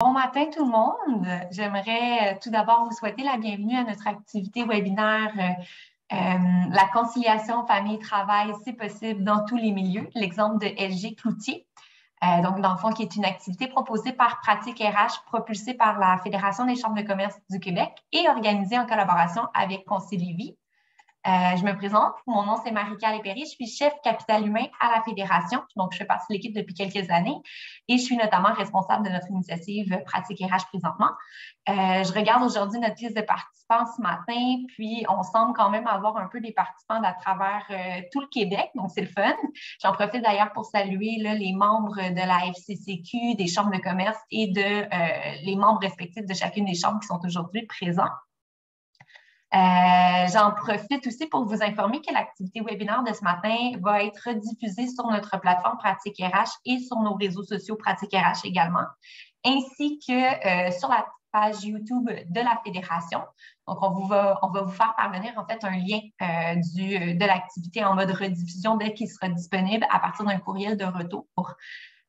Bon matin tout le monde. J'aimerais tout d'abord vous souhaiter la bienvenue à notre activité webinaire La conciliation famille-travail, si possible, dans tous les milieux, l'exemple de LG Cloutier. Donc, dans le fond, qui est une activité proposée par Pratique RH, propulsée par la Fédération des chambres de commerce du Québec et organisée en collaboration avec Concilivie. Je me présente. Mon nom, c'est Marika Lépéry. Je suis chef capital humain à la Fédération. Donc, je fais partie de l'équipe depuis quelques années et je suis notamment responsable de notre initiative Pratique RH présentement. Je regarde aujourd'hui notre liste de participants ce matin, puis on semble quand même avoir un peu des participants à travers tout le Québec, donc c'est le fun. J'en profite d'ailleurs pour saluer là, les membres de la FCCQ, des chambres de commerce et les membres respectifs de chacune des chambres qui sont aujourd'hui présents. J'en profite aussi pour vous informer que l'activité webinaire de ce matin va être diffusée sur notre plateforme Pratique RH et sur nos réseaux sociaux Pratique RH également, ainsi que sur la page YouTube de la Fédération. Donc, on va vous faire parvenir en fait un lien de l'activité en mode rediffusion dès qu'il sera disponible à partir d'un courriel de retour.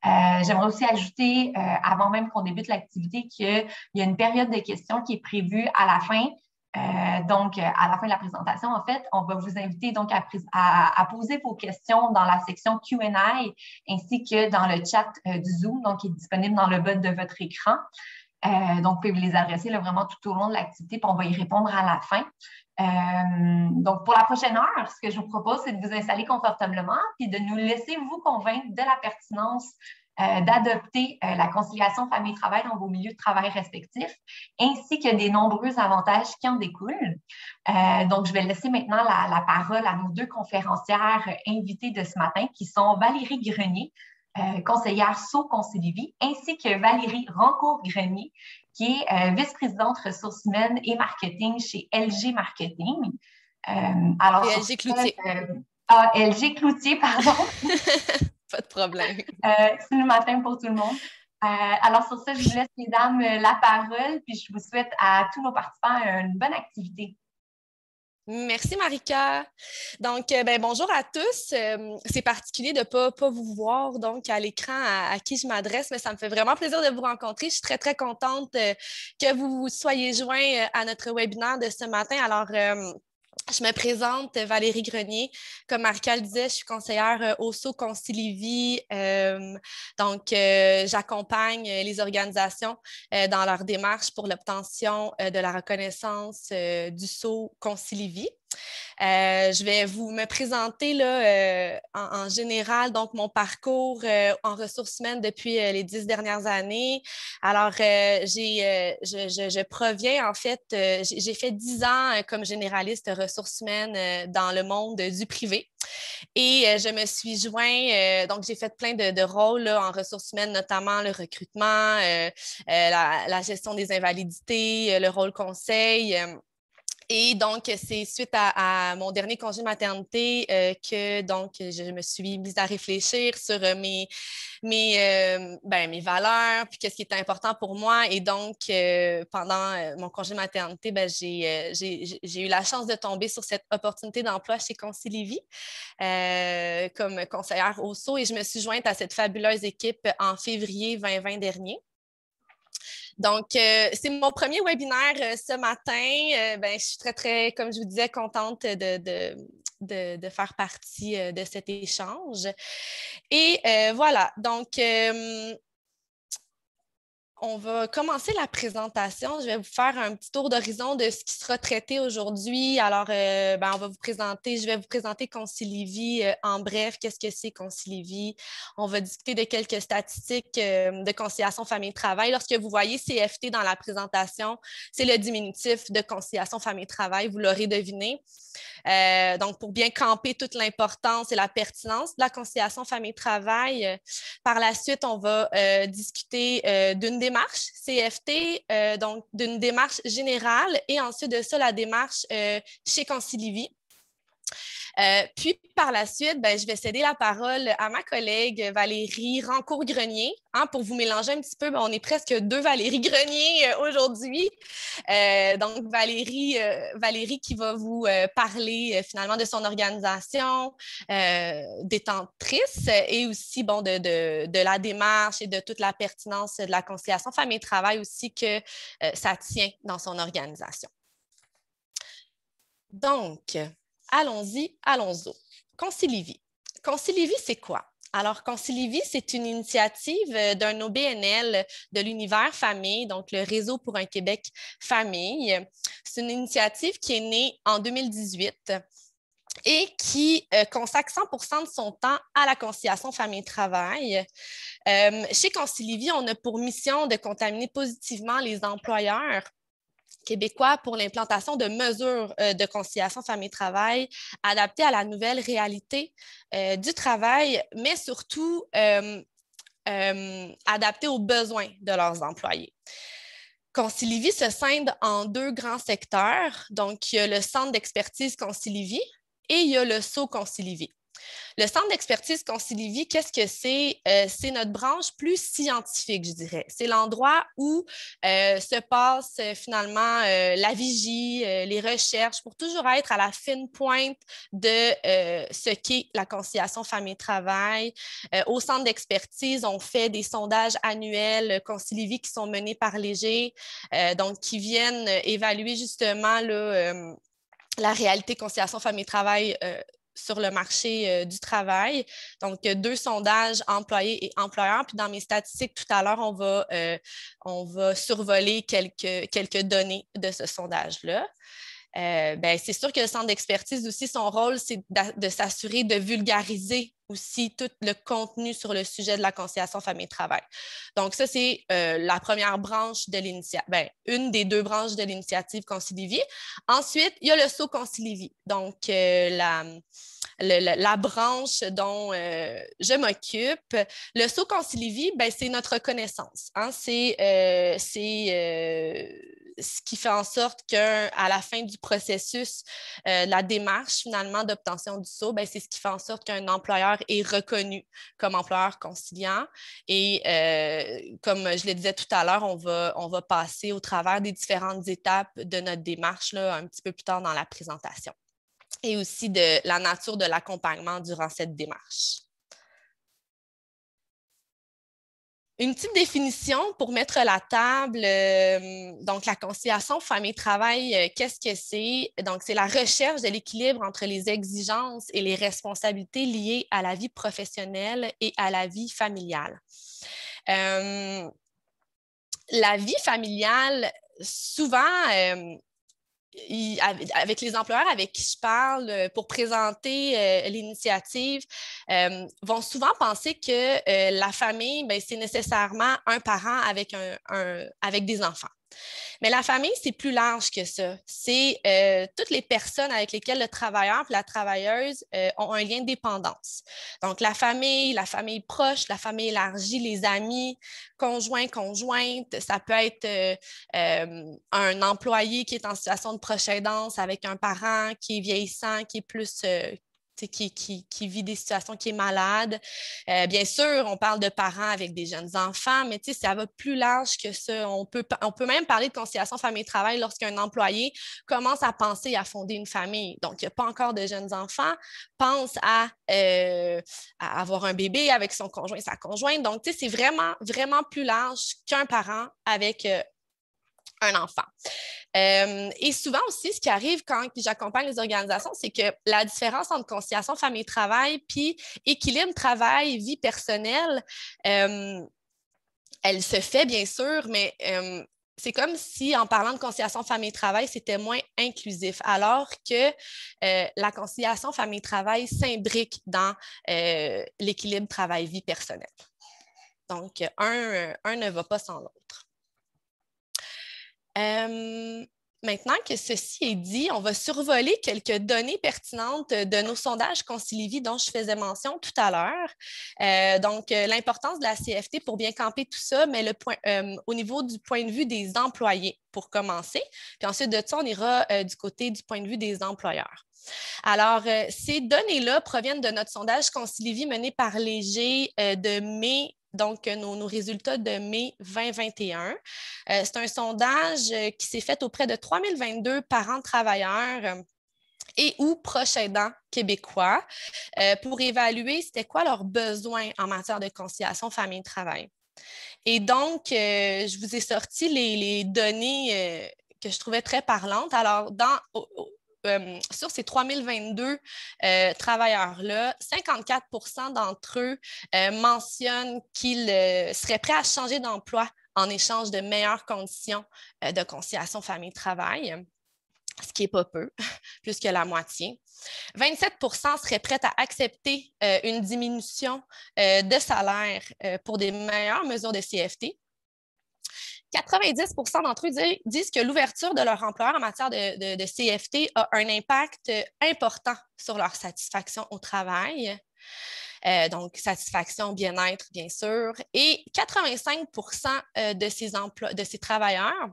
J'aimerais aussi ajouter, avant même qu'on débute l'activité, qu'il y a une période de questions qui est prévue à la fin. Donc, à la fin de la présentation, en fait, on va vous inviter donc à poser vos questions dans la section Q&A ainsi que dans le chat du Zoom, donc qui est disponible dans le bas de votre écran. Donc, vous pouvez les adresser là, vraiment tout au long de l'activité, puis on va y répondre à la fin. Donc, pour la prochaine heure, ce que je vous propose, c'est de vous installer confortablement puis de nous laisser vous convaincre de la pertinence d'adopter la conciliation famille-travail dans vos milieux de travail respectifs, ainsi que des nombreux avantages qui en découlent. Donc, je vais laisser maintenant la parole à nos deux conférencières invitées de ce matin, qui sont Valérie Grenier, conseillère SO-Concilivie, ainsi que Valérie Rancourt-Grenier, qui est vice-présidente ressources humaines et marketing chez LG Marketing. Alors, LG Cloutier. LG Cloutier, pardon. Pas de problème. C'est le matin pour tout le monde. Alors, sur ça, je vous laisse, mesdames, la parole, puis je vous souhaite à tous nos participants une bonne activité. Merci, Marika. Donc, bonjour à tous. C'est particulier de ne pas vous voir donc à l'écran à qui je m'adresse, mais ça me fait vraiment plaisir de vous rencontrer. Je suis très, très contente que vous soyez joints à notre webinaire de ce matin. Alors, je me présente, Valérie Grenier. Comme Marika le disait, je suis conseillère au SO-Concilivie. J'accompagne les organisations dans leur démarche pour l'obtention de la reconnaissance du SO-Concilivie. Je vais me présenter là, en général, donc mon parcours en ressources humaines depuis les 10 dernières années. Alors, je proviens en fait, j'ai fait 10 ans comme généraliste ressources humaines dans le monde du privé. Et je me suis joint, donc j'ai fait plein de rôles là, en ressources humaines, notamment le recrutement, la gestion des invalidités, le rôle conseil. Et donc, c'est suite à mon dernier congé maternité que donc je me suis mise à réfléchir sur mes valeurs, puis qu'est-ce qui était important pour moi. Et donc, pendant mon congé maternité, j'ai eu la chance de tomber sur cette opportunité d'emploi chez Concilivie comme conseillère au SO et je me suis jointe à cette fabuleuse équipe en février 2020 dernier. Donc, c'est mon premier webinaire ce matin. Je suis très, très, comme je vous disais, contente de faire partie de cet échange. Et voilà, donc, on va commencer la présentation. Je vais vous faire un petit tour d'horizon de ce qui sera traité aujourd'hui. Alors, je vais vous présenter Concilivie en bref. Qu'est-ce que c'est Concilivie? On va discuter de quelques statistiques de conciliation famille-travail. Lorsque vous voyez CFT dans la présentation, c'est le diminutif de conciliation famille-travail. Vous l'aurez deviné. Donc, pour bien camper toute l'importance et la pertinence de la conciliation famille-travail, par la suite, on va discuter d'une démarche CFT, donc d'une démarche générale et ensuite de ça, la démarche chez Concilivie. Puis, par la suite, ben, je vais céder la parole à ma collègue Valérie Rancourt-Grenier. Hein, pour vous mélanger un petit peu, ben, on est presque deux Valérie Grenier aujourd'hui. Donc, Valérie qui va vous parler finalement de son organisation détentrice et aussi bon, de la démarche et de toute la pertinence de la conciliation famille-travail aussi que ça tient dans son organisation. Donc, allons-y, allons-y. Concilivie. Concilivie, c'est quoi? Alors, Concilivie, c'est une initiative d'un OBNL de l'univers famille, donc le Réseau pour un Québec famille. C'est une initiative qui est née en 2018 et qui consacre 100% de son temps à la conciliation famille-travail. Chez Concilivie, on a pour mission de contaminer positivement les employeurs québécois pour l'implantation de mesures de conciliation famille-travail adaptées à la nouvelle réalité du travail, mais surtout adaptées aux besoins de leurs employés. Concilivie se scinde en deux grands secteurs. Donc, il y a le centre d'expertise Concilivie et il y a le SO Concilivie. Le centre d'expertise Concilivie, qu'est-ce que c'est? C'est notre branche plus scientifique, je dirais. C'est l'endroit où se passe finalement la vigie, les recherches pour toujours être à la fine pointe de ce qu'est la conciliation famille-travail. Au centre d'expertise, on fait des sondages annuels Concilivie qui sont menés par Léger, donc qui viennent évaluer justement là, la réalité conciliation famille-travail sur le marché du travail. Donc, deux sondages employés et employeurs. Puis dans mes statistiques, tout à l'heure, on va survoler quelques données de ce sondage-là. Ben, c'est sûr que le centre d'expertise aussi, son rôle, c'est de s'assurer de vulgariser aussi tout le contenu sur le sujet de la conciliation famille-travail. Donc, ça, c'est la première branche de l'initiative, ben, une des deux branches de l'initiative Concilivie. Ensuite, il y a le SO Concilivie, donc la branche dont je m'occupe. Le SO Concilivie, ben, c'est notre reconnaissance. Hein? C'est ce qui fait en sorte qu'à la fin du processus, la démarche finalement d'obtention du SO, ben, c'est ce qui fait en sorte qu'un employeur est reconnu comme employeur conciliant. Et comme je le disais tout à l'heure, on va passer au travers des différentes étapes de notre démarche là, un petit peu plus tard dans la présentation. Et aussi de la nature de l'accompagnement durant cette démarche. Une petite définition pour mettre la table. Donc, la conciliation famille-travail, qu'est-ce que c'est? Donc, c'est la recherche de l'équilibre entre les exigences et les responsabilités liées à la vie professionnelle et à la vie familiale. La vie familiale, souvent, avec les employeurs avec qui je parle pour présenter l'initiative, vont souvent penser que la famille, ben, c'est nécessairement un parent avec des enfants. Mais la famille, c'est plus large que ça. C'est toutes les personnes avec lesquelles le travailleur et la travailleuse ont un lien de dépendance. Donc, la famille proche, la famille élargie, les amis, conjoints, conjointes. Ça peut être un employé qui est en situation de proche aidance avec un parent qui est vieillissant, qui est plus qui vit des situations, qui est malade. Bien sûr, on parle de parents avec des jeunes enfants, mais ça va plus large que ça. On peut même parler de conciliation famille-travail lorsqu'un employé commence à penser à fonder une famille. Donc, il n'y a pas encore de jeunes enfants, pense à avoir un bébé avec son conjoint, sa conjointe. Donc, c'est vraiment, vraiment plus large qu'un parent avec un enfant. Et souvent aussi, ce qui arrive quand j'accompagne les organisations, c'est que la différence entre conciliation famille-travail puis équilibre travail-vie personnelle, elle se fait bien sûr, mais c'est comme si en parlant de conciliation famille-travail, c'était moins inclusif, alors que la conciliation famille-travail s'imbrique dans l'équilibre travail-vie personnelle. Donc, un ne va pas sans l'autre. Maintenant que ceci est dit, on va survoler quelques données pertinentes de nos sondages Concilivy dont je faisais mention tout à l'heure. Donc, l'importance de la CFT pour bien camper tout ça, mais au niveau du point de vue des employés pour commencer. Puis ensuite de ça, on ira du côté du point de vue des employeurs. Alors, ces données-là proviennent de notre sondage Concilivy mené par Léger de mai. Donc, nos résultats de mai 2021. C'est un sondage qui s'est fait auprès de 3022 parents travailleurs et ou proches aidants québécois pour évaluer c'était quoi leurs besoins en matière de conciliation famille-travail. Et donc, je vous ai sorti les données que je trouvais très parlantes. Alors, sur ces 3022 travailleurs-là, 54 d'entre eux mentionnent qu'ils seraient prêts à changer d'emploi en échange de meilleures conditions de conciliation famille-travail, ce qui n'est pas peu, plus que la moitié. 27 seraient prêts à accepter une diminution de salaire pour des meilleures mesures de CFT. 90 d'entre eux disent que l'ouverture de leur employeur en matière de CFT a un impact important sur leur satisfaction au travail. Donc, satisfaction, bien-être, bien sûr. Et 85 de ces travailleurs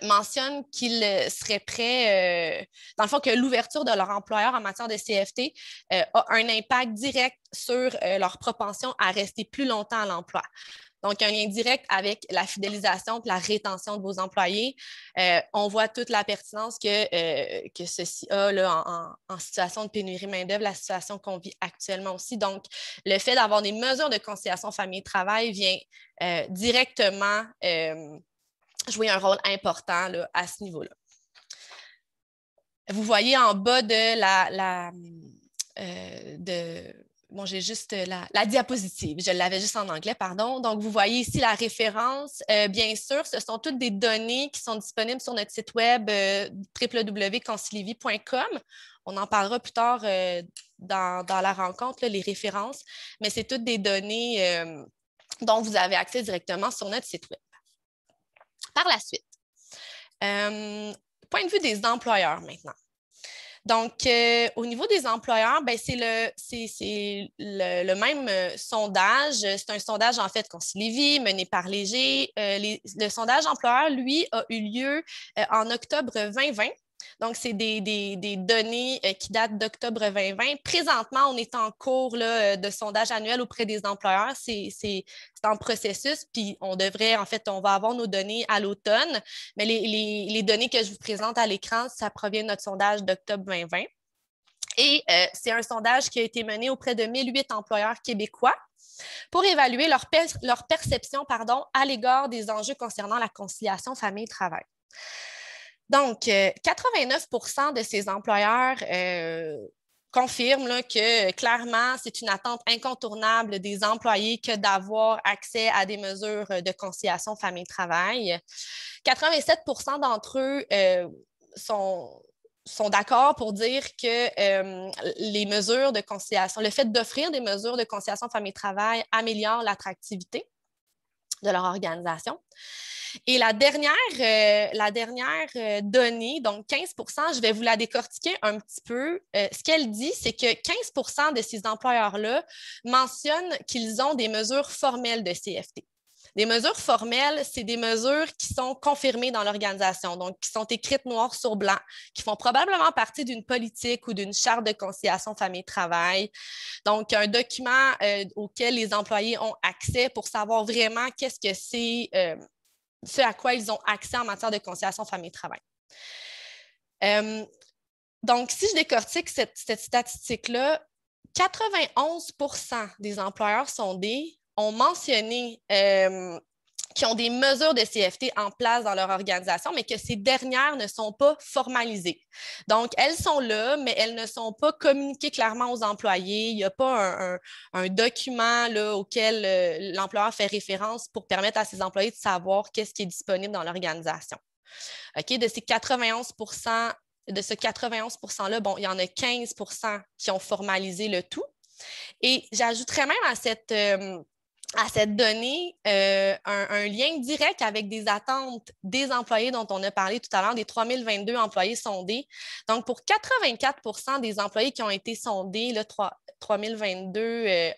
mentionnent qu'ils seraient prêts, dans le fond, que l'ouverture de leur employeur en matière de CFT a un impact direct sur leur propension à rester plus longtemps à l'emploi. Donc, un lien direct avec la fidélisation et la rétention de vos employés. On voit toute la pertinence que ceci a là, en situation de pénurie main-d'œuvre, la situation qu'on vit actuellement aussi. Donc, le fait d'avoir des mesures de conciliation famille-travail vient directement jouer un rôle important là, à ce niveau-là. Vous voyez en bas bon, j'ai juste la diapositive. Je l'avais juste en anglais, pardon. Donc, vous voyez ici la référence. Bien sûr, ce sont toutes des données qui sont disponibles sur notre site web www.concilivy.com. On en parlera plus tard dans la rencontre, là, les références, mais c'est toutes des données dont vous avez accès directement sur notre site web. Par la suite, point de vue des employeurs maintenant. Donc, au niveau des employeurs, c'est le même sondage. C'est un sondage, en fait, Concilivy, mené par Léger. Le sondage employeur, lui, a eu lieu en octobre 2020. Donc, c'est des données qui datent d'octobre 2020. Présentement, on est en cours là, de sondage annuel auprès des employeurs. C'est en processus, puis on va avoir nos données à l'automne. Mais les données que je vous présente à l'écran, ça provient de notre sondage d'octobre 2020. Et c'est un sondage qui a été mené auprès de 1008 employeurs québécois pour évaluer leur perception à l'égard des enjeux concernant la conciliation famille-travail. Donc, 89 de ces employeurs confirment là, que clairement, c'est une attente incontournable des employés que d'avoir accès à des mesures de conciliation famille-travail. 87 d'entre eux sont d'accord pour dire que les mesures de conciliation, le fait d'offrir des mesures de conciliation famille-travail améliore l'attractivité de leur organisation. Et la dernière donnée, donc 15 je vais vous la décortiquer un petit peu. Ce qu'elle dit, c'est que 15 de ces employeurs-là mentionnent qu'ils ont des mesures formelles de CFT. Des mesures formelles, c'est des mesures qui sont confirmées dans l'organisation, donc qui sont écrites noir sur blanc, qui font probablement partie d'une politique ou d'une charte de conciliation famille-travail. Donc, un document auquel les employés ont accès pour savoir vraiment qu'est-ce que c'est ce à quoi ils ont accès en matière de conciliation famille-travail. Donc, si je décortique cette statistique-là, 91 des employeurs sondés ont mentionné qui ont des mesures de CFT en place dans leur organisation, mais que ces dernières ne sont pas formalisées. Donc, elles sont là, mais elles ne sont pas communiquées clairement aux employés. Il n'y a pas un document là, auquel l'employeur fait référence pour permettre à ses employés de savoir qu'est-ce qui est disponible dans l'organisation. Okay? De ce 91 %-là, bon, il y en a 15 % qui ont formalisé le tout. Et j'ajouterais même à à cette donnée un lien direct avec des attentes des employés dont on a parlé tout à l'heure, des 3022 employés sondés. Donc, pour 84 des employés qui ont été sondés, là, 3022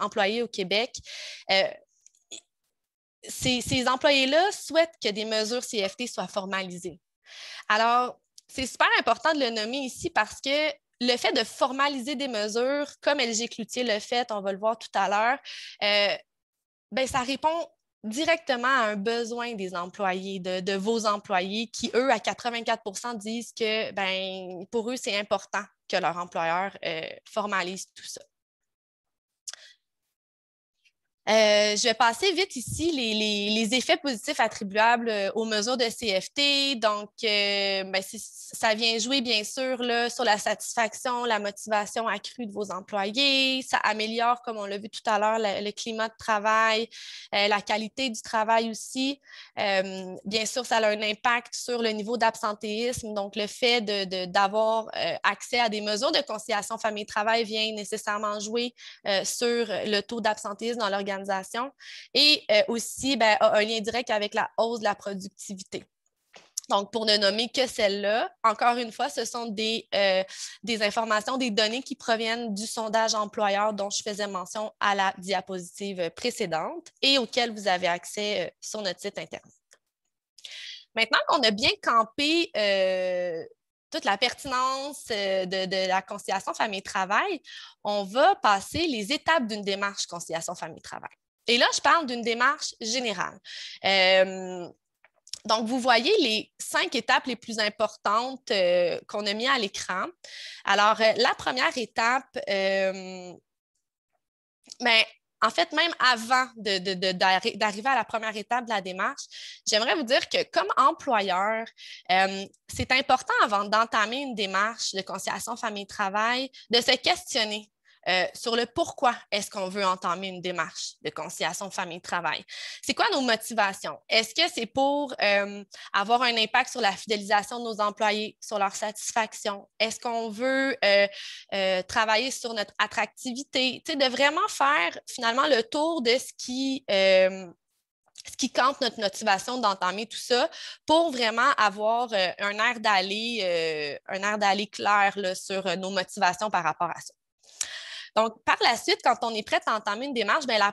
employés au Québec, ces employés-là souhaitent que des mesures CFT soient formalisées. Alors, c'est super important de le nommer ici parce que le fait de formaliser des mesures, comme LG Cloutier le fait, on va le voir tout à l'heure, ben, ça répond directement à un besoin des employés, de vos employés, qui, eux, à 84 disent que ben, pour eux, c'est important que leur employeur formalise tout ça. Je vais passer vite ici les effets positifs attribuables aux mesures de CFT. Donc, ben, ça vient jouer, bien sûr, là, sur la satisfaction, la motivation accrue de vos employés. Ça améliore, comme on l'a vu tout à l'heure, le climat de travail, la qualité du travail aussi. Bien sûr, ça a un impact sur le niveau d'absentéisme. Donc, le fait d'avoir accès à des mesures de conciliation famille-travail vient nécessairement jouer sur le taux d'absentéisme dans l'organisation et aussi ben, a un lien direct avec la hausse de la productivité. Donc, pour ne nommer que celle-là, encore une fois, ce sont des informations, des données qui proviennent du sondage employeur dont je faisais mention à la diapositive précédente et auquel vous avez accès sur notre site Internet. Maintenant qu'on a bien campé toute la pertinence de la conciliation famille-travail, on va passer les étapes d'une démarche conciliation famille-travail. Et là, je parle d'une démarche générale. Donc, vous voyez les 5 étapes les plus importantes qu'on a mis à l'écran. Alors, la première étape, ben, en fait, même avant d'arriver à la première étape de la démarche, j'aimerais vous dire que comme employeur, c'est important avant d'entamer une démarche de conciliation famille-travail de se questionner sur le pourquoi est-ce qu'on veut entamer une démarche de conciliation famille-travail. C'est quoi nos motivations? Est-ce que c'est pour avoir un impact sur la fidélisation de nos employés, sur leur satisfaction? Est-ce qu'on veut travailler sur notre attractivité? Tu sais, de vraiment faire finalement le tour de ce qui campe notre motivation d'entamer tout ça pour vraiment avoir un air d'aller clair là, sur nos motivations par rapport à ça. Donc, par la suite, quand on est prêt à entamer une démarche, bien, la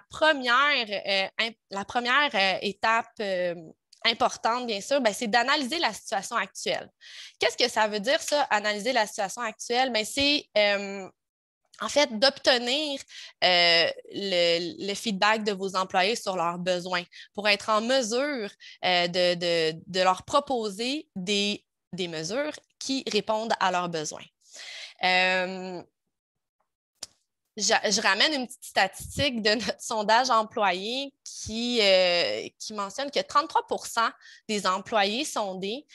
première étape importante, bien sûr, bien, c'est d'analyser la situation actuelle. Qu'est-ce que ça veut dire, ça, analyser la situation actuelle? Bien, c'est en fait, d'obtenir le feedback de vos employés sur leurs besoins pour être en mesure de leur proposer des mesures qui répondent à leurs besoins. Je ramène une petite statistique de notre sondage employé qui mentionne que 33 des employés sondés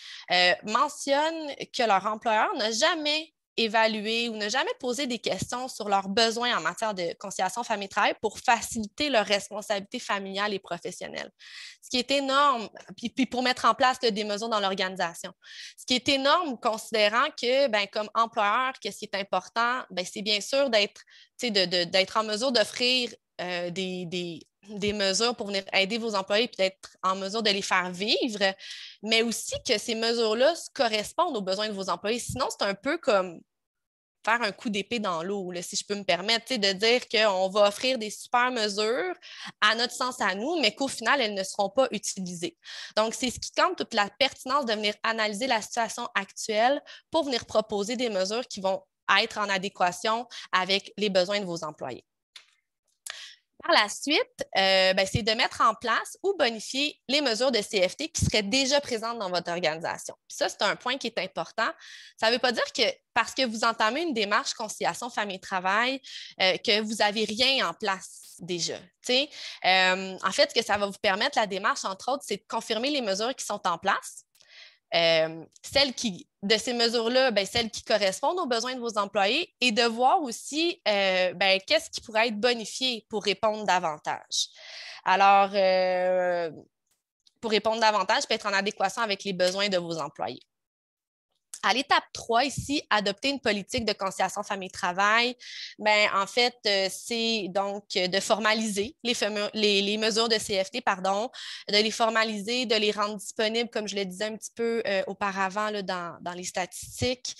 mentionnent que leur employeur n'a jamais évalué ou n'a jamais posé des questions sur leurs besoins en matière de conciliation famille-travail pour faciliter leurs responsabilités familiales et professionnelles. Ce qui est énorme, puis pour mettre en place des mesures dans l'organisation. Ce qui est énorme considérant que, ben, comme employeur, ce qui est important, ben, c'est bien sûr d'être en mesure d'offrir des mesures pour venir aider vos employés et d'être en mesure de les faire vivre, mais aussi que ces mesures-là correspondent aux besoins de vos employés. Sinon, c'est un peu comme faire un coup d'épée dans l'eau, si je peux me permettre, de dire qu'on va offrir des super mesures à notre sens à nous, mais qu'au final, elles ne seront pas utilisées. Donc, c'est ce qui compte toute la pertinence de venir analyser la situation actuelle pour venir proposer des mesures qui vont être en adéquation avec les besoins de vos employés. Par la suite, c'est de mettre en place ou bonifier les mesures de CFT qui seraient déjà présentes dans votre organisation. Puis ça, c'est un point qui est important. Ça ne veut pas dire que parce que vous entamez une démarche conciliation famille-travail, que vous n'avez rien en place déjà. En fait, ce que ça va vous permettre, la démarche, entre autres, c'est de confirmer les mesures qui sont en place. De ces mesures-là, celles qui correspondent aux besoins de vos employés et de voir aussi qu'est-ce qui pourrait être bonifié pour répondre davantage. Alors, pour répondre davantage, peut être en adéquation avec les besoins de vos employés. À l'étape 3, ici, adopter une politique de conciliation famille-travail, en fait, c'est donc de formaliser les mesures de CFT, pardon, de les formaliser, de les rendre disponibles, comme je le disais un petit peu auparavant là, dans les statistiques.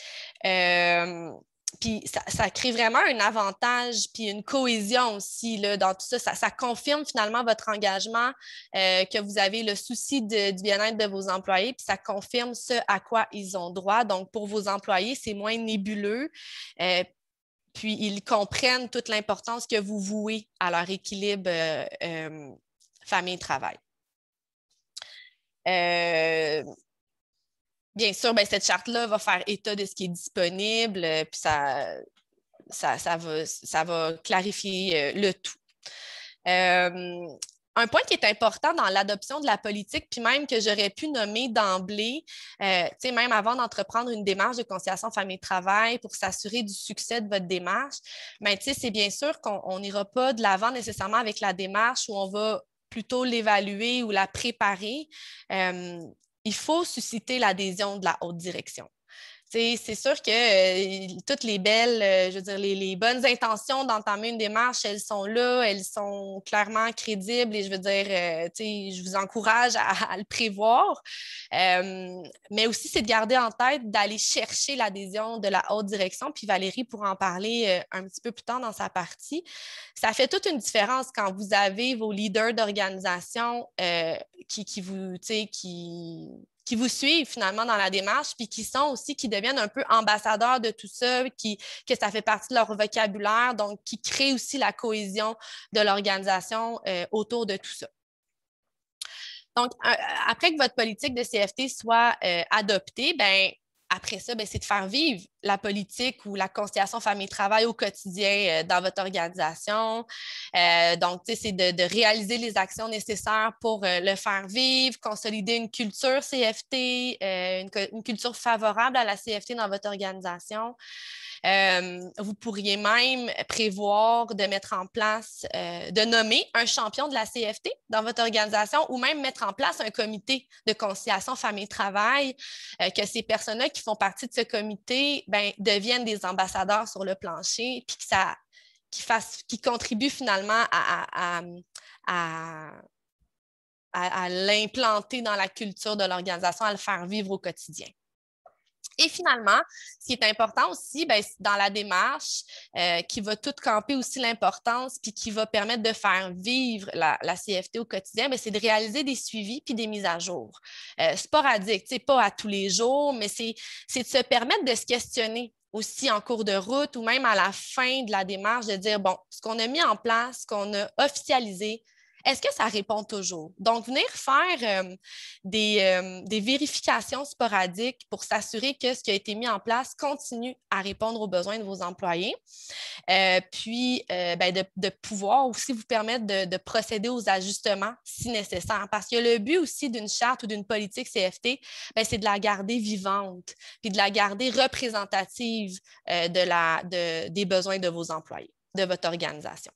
Puis ça crée vraiment un avantage, puis une cohésion aussi là, dans tout ça. Ça confirme finalement votre engagement, que vous avez le souci du bien-être de vos employés, puis ça confirme ce à quoi ils ont droit. Donc, pour vos employés, c'est moins nébuleux, puis ils comprennent toute l'importance que vous vouez à leur équilibre famille-travail. Bien sûr, cette charte-là va faire état de ce qui est disponible, puis ça va clarifier le tout. Un point qui est important dans l'adoption de la politique, puis même que j'aurais pu nommer d'emblée, même avant d'entreprendre une démarche de conciliation famille-travail pour s'assurer du succès de votre démarche, c'est bien sûr qu'on n'ira pas de l'avant nécessairement avec la démarche où on va plutôt l'évaluer ou la préparer. Il faut susciter l'adhésion de la haute direction. C'est sûr que toutes les belles, je veux dire, les bonnes intentions d'entamer une démarche, elles sont là, elles sont clairement crédibles et je veux dire, je vous encourage à le prévoir. Mais aussi, c'est de garder en tête d'aller chercher l'adhésion de la haute direction. Puis Valérie pourra en parler un petit peu plus tard dans sa partie. Ça fait toute une différence quand vous avez vos leaders d'organisation qui vous suivent finalement dans la démarche, puis qui deviennent un peu ambassadeurs de tout ça, que ça fait partie de leur vocabulaire, donc qui créent aussi la cohésion de l'organisation autour de tout ça. Donc, après que votre politique de CFT soit adoptée, après ça, c'est de faire vivre la politique ou la conciliation famille-travail au quotidien dans votre organisation. Donc, c'est de réaliser les actions nécessaires pour le faire vivre, consolider une culture CFT, une culture favorable à la CFT dans votre organisation. Vous pourriez même prévoir de mettre en place, de nommer un champion de la CFT dans votre organisation ou même mettre en place un comité de conciliation famille-travail, que ces personnes-là qui font partie de ce comité deviennent des ambassadeurs sur le plancher puis qui contribuent finalement à l'implanter dans la culture de l'organisation, à le faire vivre au quotidien. Et finalement, ce qui est important aussi dans la démarche, qui va tout camper aussi l'importance puis qui va permettre de faire vivre la CFT au quotidien, c'est de réaliser des suivis puis des mises à jour. Sporadiques, pas à tous les jours, mais c'est de se permettre de se questionner aussi en cours de route ou même à la fin de la démarche, de dire, bon, ce qu'on a mis en place, ce qu'on a officialisé, est-ce que ça répond toujours? Donc, venir faire des vérifications sporadiques pour s'assurer que ce qui a été mis en place continue à répondre aux besoins de vos employés. Puis, de pouvoir aussi vous permettre de procéder aux ajustements si nécessaire. Parce que le but aussi d'une charte ou d'une politique CFT, c'est de la garder vivante puis de la garder représentative des besoins de vos employés, de votre organisation.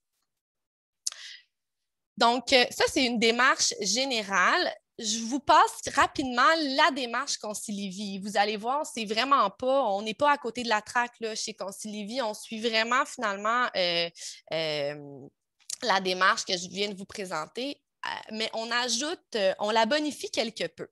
Donc, ça, c'est une démarche générale. Je vous passe rapidement la démarche Concilivie. Vous allez voir, c'est vraiment pas, on n'est pas à côté de la traque là, chez Concilivie. On suit vraiment finalement la démarche que je viens de vous présenter. Mais on la bonifie quelque peu.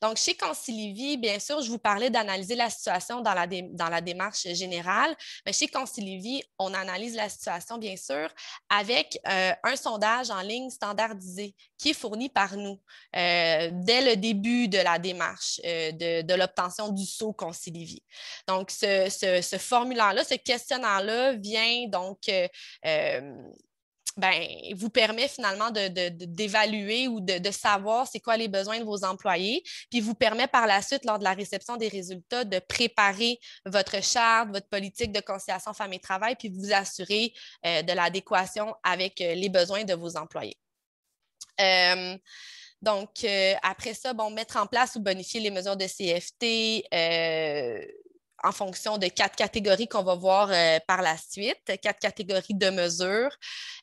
Donc, chez Concilivie, bien sûr, je vous parlais d'analyser la situation dans la démarche générale, mais chez Concilivie, on analyse la situation, bien sûr, avec un sondage en ligne standardisé qui est fourni par nous dès le début de la démarche de l'obtention du sceau Concilivie. Donc, ce formulaire-là, ce questionnaire-là vient donc vous permet finalement d'évaluer ou de savoir c'est quoi les besoins de vos employés, puis vous permet par la suite, lors de la réception des résultats, de préparer votre charte, votre politique de conciliation famille-travail, puis vous assurer de l'adéquation avec les besoins de vos employés. Donc, après ça, mettre en place ou bonifier les mesures de CFT, en fonction de 4 catégories qu'on va voir par la suite, 4 catégories de mesures,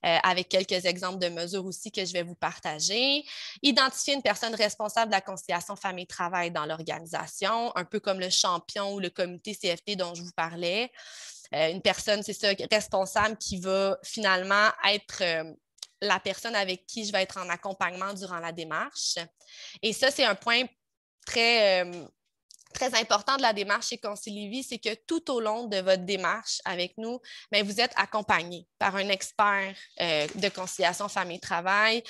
avec quelques exemples de mesures aussi que je vais vous partager. Identifier une personne responsable de la conciliation famille-travail dans l'organisation, un peu comme le champion ou le comité CFT dont je vous parlais. Une personne, c'est ça, responsable qui va finalement être la personne avec qui je vais être en accompagnement durant la démarche. Et ça, c'est un point très important de la démarche chez Concilivie, c'est que tout au long de votre démarche avec nous, bien, vous êtes accompagné par un expert de conciliation famille-travail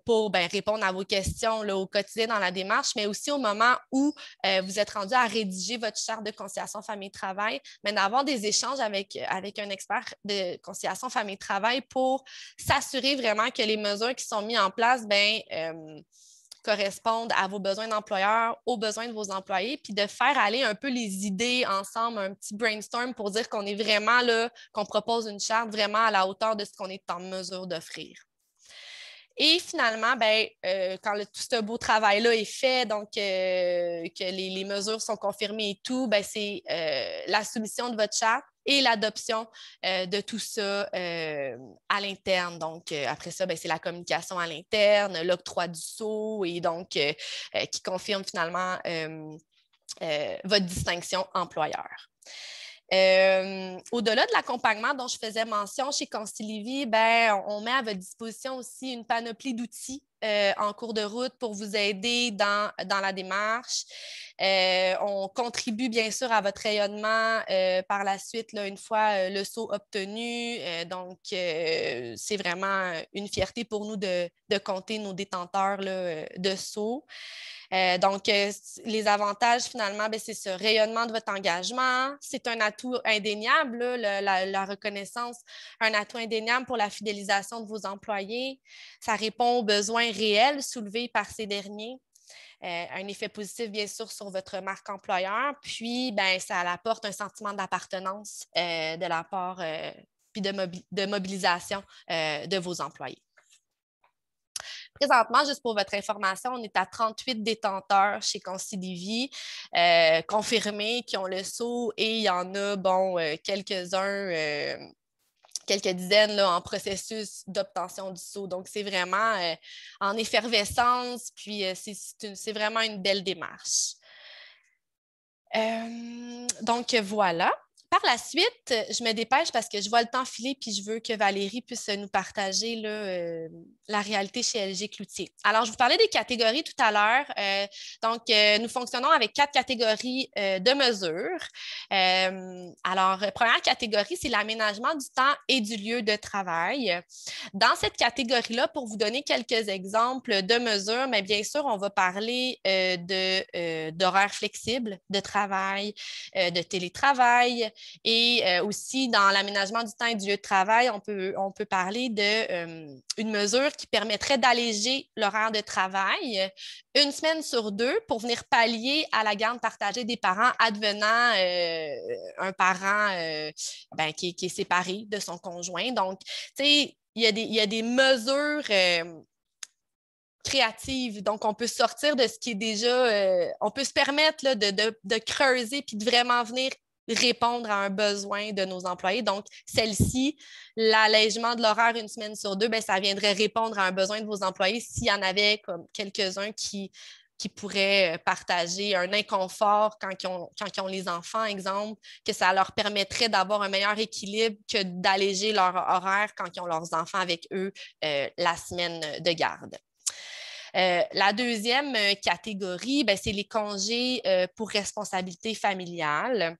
pour répondre à vos questions là, au quotidien dans la démarche, mais aussi au moment où vous êtes rendu à rédiger votre charte de conciliation famille-travail, mais d'avoir des échanges avec un expert de conciliation famille-travail pour s'assurer vraiment que les mesures qui sont mises en place, correspondent à vos besoins d'employeurs, aux besoins de vos employés, puis de faire aller un peu les idées ensemble, un petit brainstorm pour dire qu'on est vraiment là, qu'on propose une charte vraiment à la hauteur de ce qu'on est en mesure d'offrir. Et finalement, quand tout ce beau travail-là est fait, donc que les mesures sont confirmées et tout, c'est la soumission de votre charte et l'adoption de tout ça à l'interne. Donc, après ça, c'est la communication à l'interne, l'octroi du sceau et donc qui confirme finalement votre distinction employeur. Au-delà de l'accompagnement dont je faisais mention chez Concilivie, on met à votre disposition aussi une panoplie d'outils en cours de route pour vous aider dans la démarche. On contribue bien sûr à votre rayonnement par la suite, là, une fois le sceau obtenu. Donc, c'est vraiment une fierté pour nous de compter nos détenteurs là, de sceau. Donc, les avantages, finalement, c'est ce rayonnement de votre engagement. C'est un atout indéniable, là, la reconnaissance, un atout indéniable pour la fidélisation de vos employés. Ça répond aux besoins réels soulevés par ces derniers. Un effet positif, bien sûr, sur votre marque employeur. Puis, ça apporte un sentiment d'appartenance de la part puis de mobilisation de vos employés. Présentement, juste pour votre information, on est à 38 détenteurs chez Concilivie confirmés qui ont le sceau et il y en a, quelques-uns, quelques dizaines là, en processus d'obtention du sceau. Donc, c'est vraiment en effervescence, puis c'est vraiment une belle démarche. Donc, voilà. Par la suite, je me dépêche parce que je vois le temps filer puis je veux que Valérie puisse nous partager là, la réalité chez LG Cloutier. Alors, je vous parlais des catégories tout à l'heure. Donc, nous fonctionnons avec 4 catégories de mesures. Alors, première catégorie, c'est l'aménagement du temps et du lieu de travail. Dans cette catégorie-là, pour vous donner quelques exemples de mesures, mais bien sûr, on va parler d'horaires flexibles de travail, de télétravail. Et aussi, dans l'aménagement du temps et du lieu de travail, on peut parler d'une mesure qui permettrait d'alléger l'horaire de travail une semaine sur 2 pour venir pallier à la garde partagée des parents advenant un parent qui est séparé de son conjoint. Donc, tu sais, il y a des mesures créative. Donc, on peut sortir de ce qui est déjà... on peut se permettre là, de creuser puis de vraiment venir répondre à un besoin de nos employés. Donc, celle-ci, l'allègement de l'horaire une semaine sur 2, ça viendrait répondre à un besoin de vos employés s'il y en avait comme quelques-uns qui pourraient partager un inconfort quand ils ont les enfants, exemple, que ça leur permettrait d'avoir un meilleur équilibre que d'alléger leur horaire quand ils ont leurs enfants avec eux la semaine de garde. La deuxième catégorie, c'est les congés pour responsabilité familiale.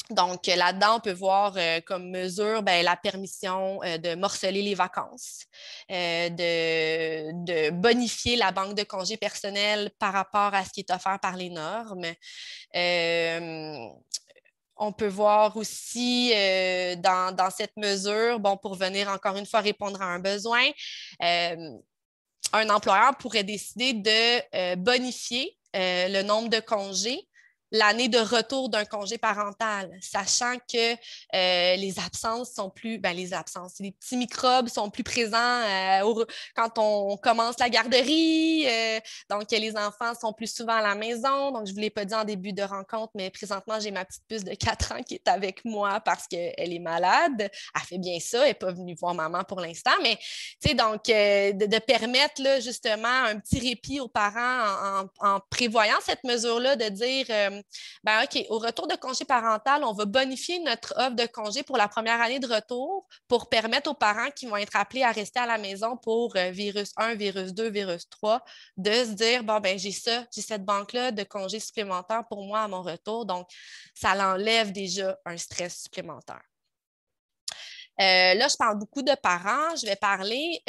Donc, là-dedans, on peut voir comme mesure la permission de morceler les vacances, de bonifier la banque de congés personnels par rapport à ce qui est offert par les normes. On peut voir aussi dans cette mesure, pour venir encore une fois répondre à un besoin, un employeur pourrait décider de bonifier le nombre de congés l'année de retour d'un congé parental, sachant que les absences sont plus, les petits microbes sont plus présents quand on commence la garderie, donc les enfants sont plus souvent à la maison. Donc, je ne vous l'ai pas dit en début de rencontre, mais présentement, j'ai ma petite puce de 4 ans qui est avec moi parce qu'elle est malade. Elle fait bien ça, elle n'est pas venue voir maman pour l'instant, mais donc de permettre là, justement un petit répit aux parents en prévoyant cette mesure-là de dire OK, au retour de congé parental, on va bonifier notre offre de congé pour la première année de retour pour permettre aux parents qui vont être appelés à rester à la maison pour virus 1, virus 2, virus 3, de se dire, bon, ben j'ai cette banque-là de congés supplémentaires pour moi à mon retour. Donc, ça l'enlève déjà un stress supplémentaire. Là, je parle beaucoup de parents. Je vais parler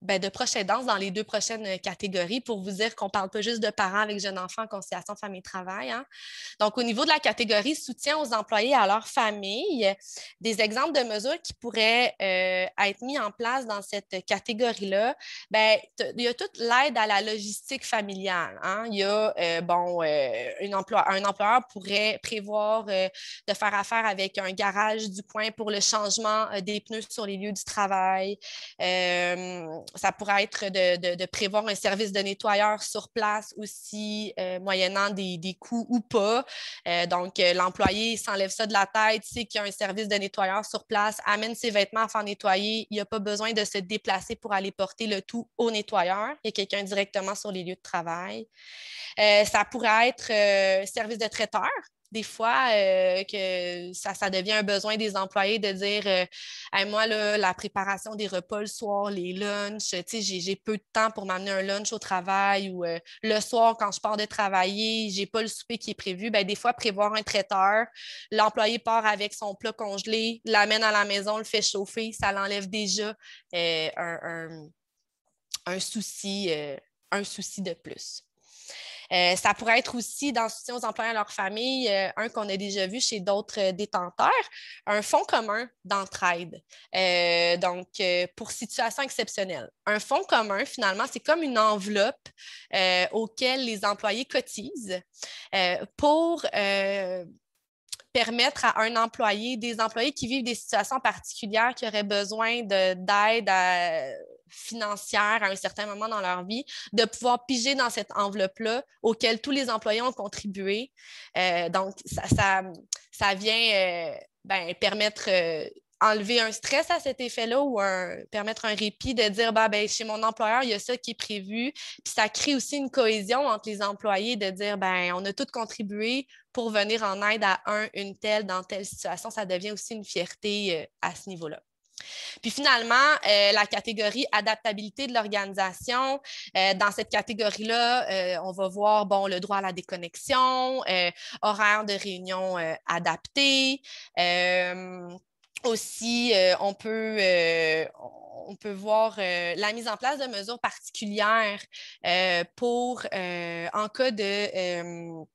de proche aidance dans les 2 prochaines catégories pour vous dire qu'on ne parle pas juste de parents avec jeunes enfants en conciliation famille-travail. Hein. Donc, au niveau de la catégorie soutien aux employés et à leur famille, des exemples de mesures qui pourraient être mis en place dans cette catégorie-là, il y a toute l'aide à la logistique familiale. Hein. Il y a, un employeur pourrait prévoir de faire affaire avec un garage du coin pour le changement des pneus sur les lieux du travail. Ça pourrait être de prévoir un service de nettoyeur sur place aussi, moyennant des coûts ou pas. Donc, l'employé s'enlève ça de la tête, sait qu'il y a un service de nettoyeur sur place, amène ses vêtements à faire nettoyer. Il n'y a pas besoin de se déplacer pour aller porter le tout au nettoyeur. Il y a quelqu'un directement sur les lieux de travail. Ça pourrait être service de traiteur. Des fois, que ça devient un besoin des employés de dire hey, moi, là, la préparation des repas le soir, les lunchs, j'ai peu de temps pour m'amener un lunch au travail ou le soir, quand je pars de travailler, j'ai pas le souper qui est prévu. Des fois, prévoir un traiteur, l'employé part avec son plat congelé, l'amène à la maison, le fait chauffer, ça l'enlève déjà un souci de plus. Ça pourrait être aussi, dans le soutien aux employés et à leur famille, un qu'on a déjà vu chez d'autres détenteurs, un fonds commun d'entraide. Pour situations exceptionnelles. Un fonds commun, finalement, c'est comme une enveloppe auquel les employés cotisent pour permettre à des employés qui vivent des situations particulières, qui auraient besoin d'aide financière à un certain moment dans leur vie, de pouvoir piger dans cette enveloppe-là auquel tous les employés ont contribué. Donc, ça vient permettre enlever un stress à cet effet-là ou permettre un répit de dire chez mon employeur, il y a ça qui est prévu. Puis ça crée aussi une cohésion entre les employés de dire on a tous contribué pour venir en aide à une telle dans telle situation. Ça devient aussi une fierté à ce niveau-là. Puis finalement, la catégorie adaptabilité de l'organisation. Dans cette catégorie-là, on va voir le droit à la déconnexion, horaire de réunion adapté. Aussi, on peut voir la mise en place de mesures particulières en cas de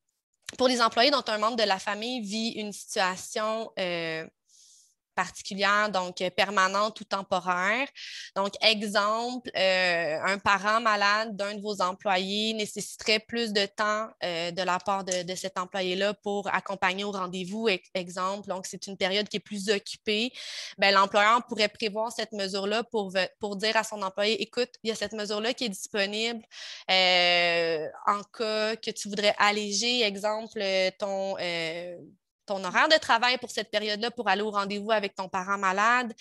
pour les employés dont un membre de la famille vit une situation particulière, donc permanente ou temporaire. Donc, exemple, un parent malade d'un de vos employés nécessiterait plus de temps de la part de cet employé-là pour accompagner au rendez-vous, exemple. Donc, c'est une période qui est plus occupée. L'employeur pourrait prévoir cette mesure-là pour dire à son employé, écoute, il y a cette mesure-là qui est disponible en cas que tu voudrais alléger, exemple, ton horaire de travail pour cette période-là pour aller au rendez-vous avec ton parent malade.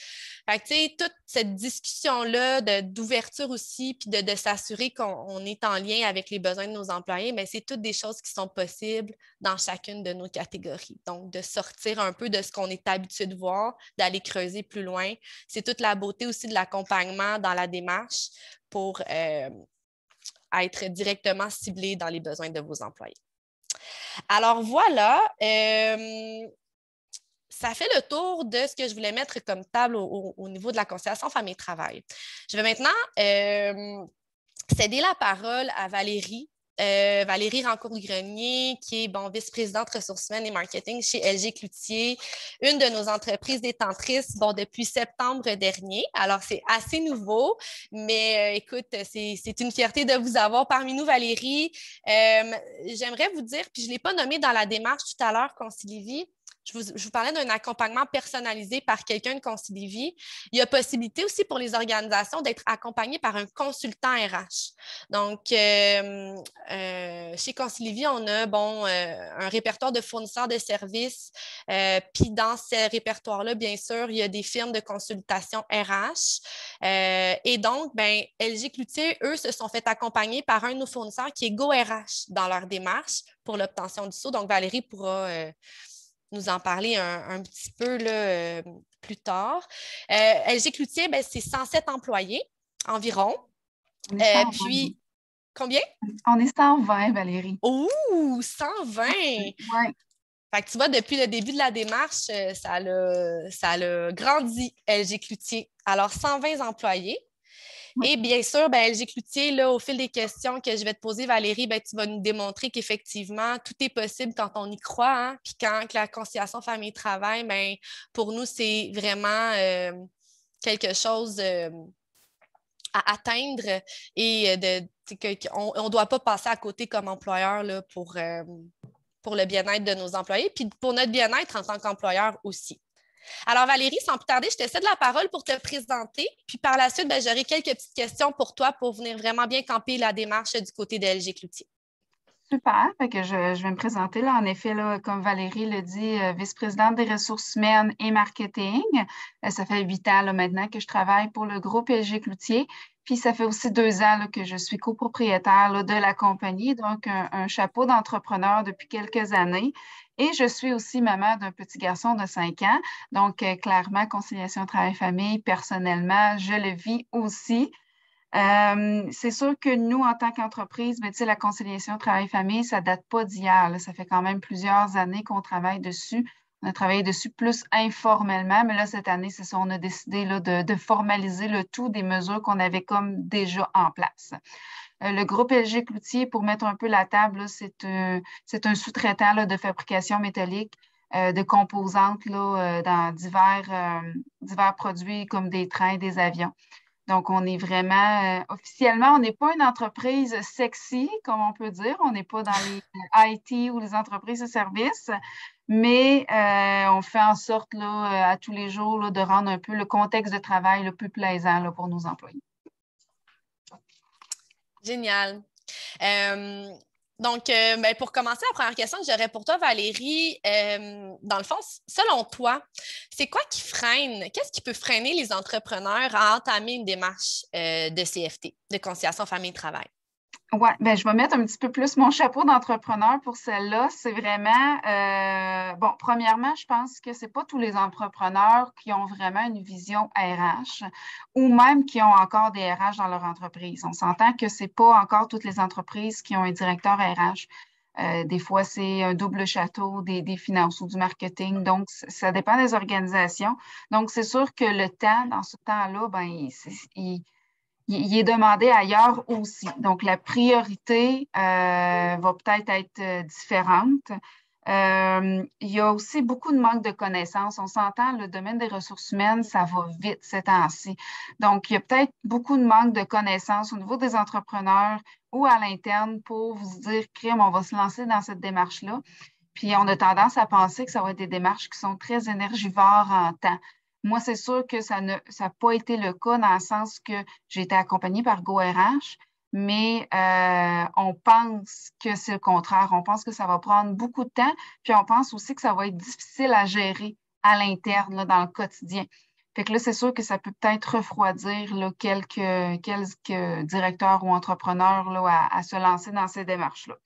Fait que, toute cette discussion-là d'ouverture aussi, puis de s'assurer qu'on est en lien avec les besoins de nos employés, mais c'est toutes des choses qui sont possibles dans chacune de nos catégories. Donc, de sortir un peu de ce qu'on est habitué de voir, d'aller creuser plus loin. C'est toute la beauté aussi de l'accompagnement dans la démarche pour être directement ciblé dans les besoins de vos employés. Alors voilà, ça fait le tour de ce que je voulais mettre comme table au niveau de la conciliation famille-travail. Je vais maintenant céder la parole à Valérie Valérie Rancourt-Grenier, qui est vice-présidente ressources humaines et marketing chez LG Cloutier, une de nos entreprises détentrices depuis septembre dernier. Alors, c'est assez nouveau, mais écoute, c'est une fierté de vous avoir parmi nous, Valérie. J'aimerais vous dire, puis je ne l'ai pas nommé dans la démarche tout à l'heure, Concilivie, je vous parlais d'un accompagnement personnalisé par quelqu'un de Concilivie. Il y a possibilité aussi pour les organisations d'être accompagnées par un consultant RH. Donc, chez Concilivie, on a un répertoire de fournisseurs de services. Puis dans ce répertoire-là, bien sûr, il y a des firmes de consultation RH. Et donc, LG Cloutier, eux, se sont fait accompagner par un de nos fournisseurs qui est GoRH dans leur démarche pour l'obtention du saut. Donc, Valérie pourra nous en parler un petit peu là, plus tard. LG Cloutier, c'est 107 employés environ. On est 120. Puis, combien? On est 120, Valérie. Ouh, 120! Oui. Fait que tu vois, depuis le début de la démarche, ça a grandi, LG Cloutier. Alors, 120 employés. Oui. Et bien sûr, LG Cloutier, là, au fil des questions que je vais te poser, Valérie, tu vas nous démontrer qu'effectivement, tout est possible quand on y croit. Hein? Puis quand la conciliation famille-travail, pour nous, c'est vraiment quelque chose à atteindre et on ne doit pas passer à côté comme employeur là, pour le bien-être de nos employés, puis pour notre bien-être en tant qu'employeur aussi. Alors, Valérie, sans plus tarder, je te cède la parole pour te présenter. Puis par la suite, j'aurai quelques petites questions pour toi pour venir vraiment bien camper la démarche du côté de LG Cloutier. Super. Fait que je vais me présenter là. En effet, là, comme Valérie le dit, vice-présidente des ressources humaines et marketing. Ça fait 8 ans là, maintenant que je travaille pour le groupe LG Cloutier. Puis ça fait aussi 2 ans là, que je suis copropriétaire là, de la compagnie, donc un chapeau d'entrepreneur depuis quelques années. Et je suis aussi maman d'un petit garçon de 5 ans. Donc, clairement, conciliation travail-famille, personnellement, je le vis aussi. C'est sûr que nous, en tant qu'entreprise, la conciliation travail-famille, ça date pas d'hier, là. Ça fait quand même plusieurs années qu'on travaille dessus. On a travaillé dessus plus informellement, mais là, cette année, c'est ça, on a décidé là, de formaliser le tout des mesures qu'on avait comme déjà en place. Le groupe LG Cloutier, pour mettre un peu la table, c'est un sous-traitant là, de fabrication métallique, de composantes là, dans divers produits comme des trains, des avions. Donc, on est vraiment, officiellement, on n'est pas une entreprise sexy, comme on peut dire. On n'est pas dans les IT ou les entreprises de services, mais on fait en sorte là, à tous les jours là, de rendre un peu le contexte de travail le plus plaisant là, pour nos employés. Génial. Donc, pour commencer, la première question que j'aurais pour toi, Valérie, dans le fond, selon toi, c'est quoi qui freine, qu'est-ce qui peut freiner les entrepreneurs à entamer une démarche de CFT, de conciliation famille-travail? Oui, je vais mettre un petit peu plus mon chapeau d'entrepreneur pour celle-là. C'est vraiment, premièrement, je pense que ce n'est pas tous les entrepreneurs qui ont vraiment une vision RH ou même qui ont encore des RH dans leur entreprise. On s'entend que ce n'est pas encore toutes les entreprises qui ont un directeur RH. Des fois, c'est un double château des finances ou du marketing. Donc, ça dépend des organisations. Donc, c'est sûr que le temps, dans ce temps-là, il est demandé ailleurs aussi. Donc, la priorité va peut-être être différente. Il y a aussi beaucoup de manque de connaissances. On s'entend, le domaine des ressources humaines, ça va vite ces temps-ci. Donc, il y a peut-être beaucoup de manque de connaissances au niveau des entrepreneurs ou à l'interne pour vous dire, crime, on va se lancer dans cette démarche-là. Puis, on a tendance à penser que ça va être des démarches qui sont très énergivores en temps. Moi, c'est sûr que ça n'a pas été le cas dans le sens que j'ai été accompagnée par GoRH, mais on pense que c'est le contraire. On pense que ça va prendre beaucoup de temps, puis on pense aussi que ça va être difficile à gérer à l'interne, là, dans le quotidien. Fait que là, c'est sûr que ça peut peut-être refroidir là, quelques directeurs ou entrepreneurs là, à se lancer dans ces démarches-là.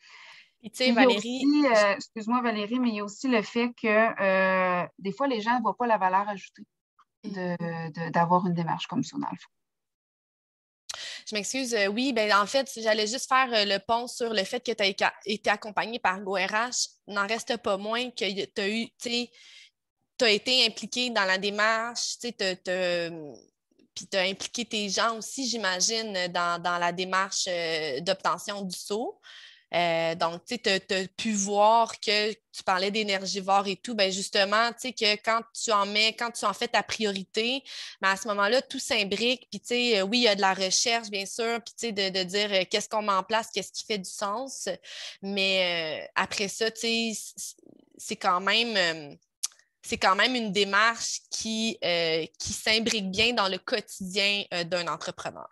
Puis, tu sais, Valérie. Excuse-moi, Valérie, mais il y a aussi le fait que des fois, les gens ne voient pas la valeur ajoutée d'avoir une démarche comme ça, dans le fond. Je m'excuse. Oui, en fait, j'allais juste faire le pont sur le fait que tu as été accompagné par GoRH. N'en reste pas moins que tu as été impliqué dans la démarche, puis tu as impliqué tes gens aussi, j'imagine, dans la démarche d'obtention du saut. Donc, tu as pu voir que tu parlais d'énergivore et tout, ben justement, tu sais, que quand tu en fais ta priorité, ben à ce moment-là, tout s'imbrique. Puis, tu sais, oui, il y a de la recherche, bien sûr, puis, tu sais, de dire qu'est-ce qu'on met en place, qu'est-ce qui fait du sens. Mais après ça, tu sais, c'est quand même. C'est quand même une démarche qui s'imbrique bien dans le quotidien d'un entrepreneur.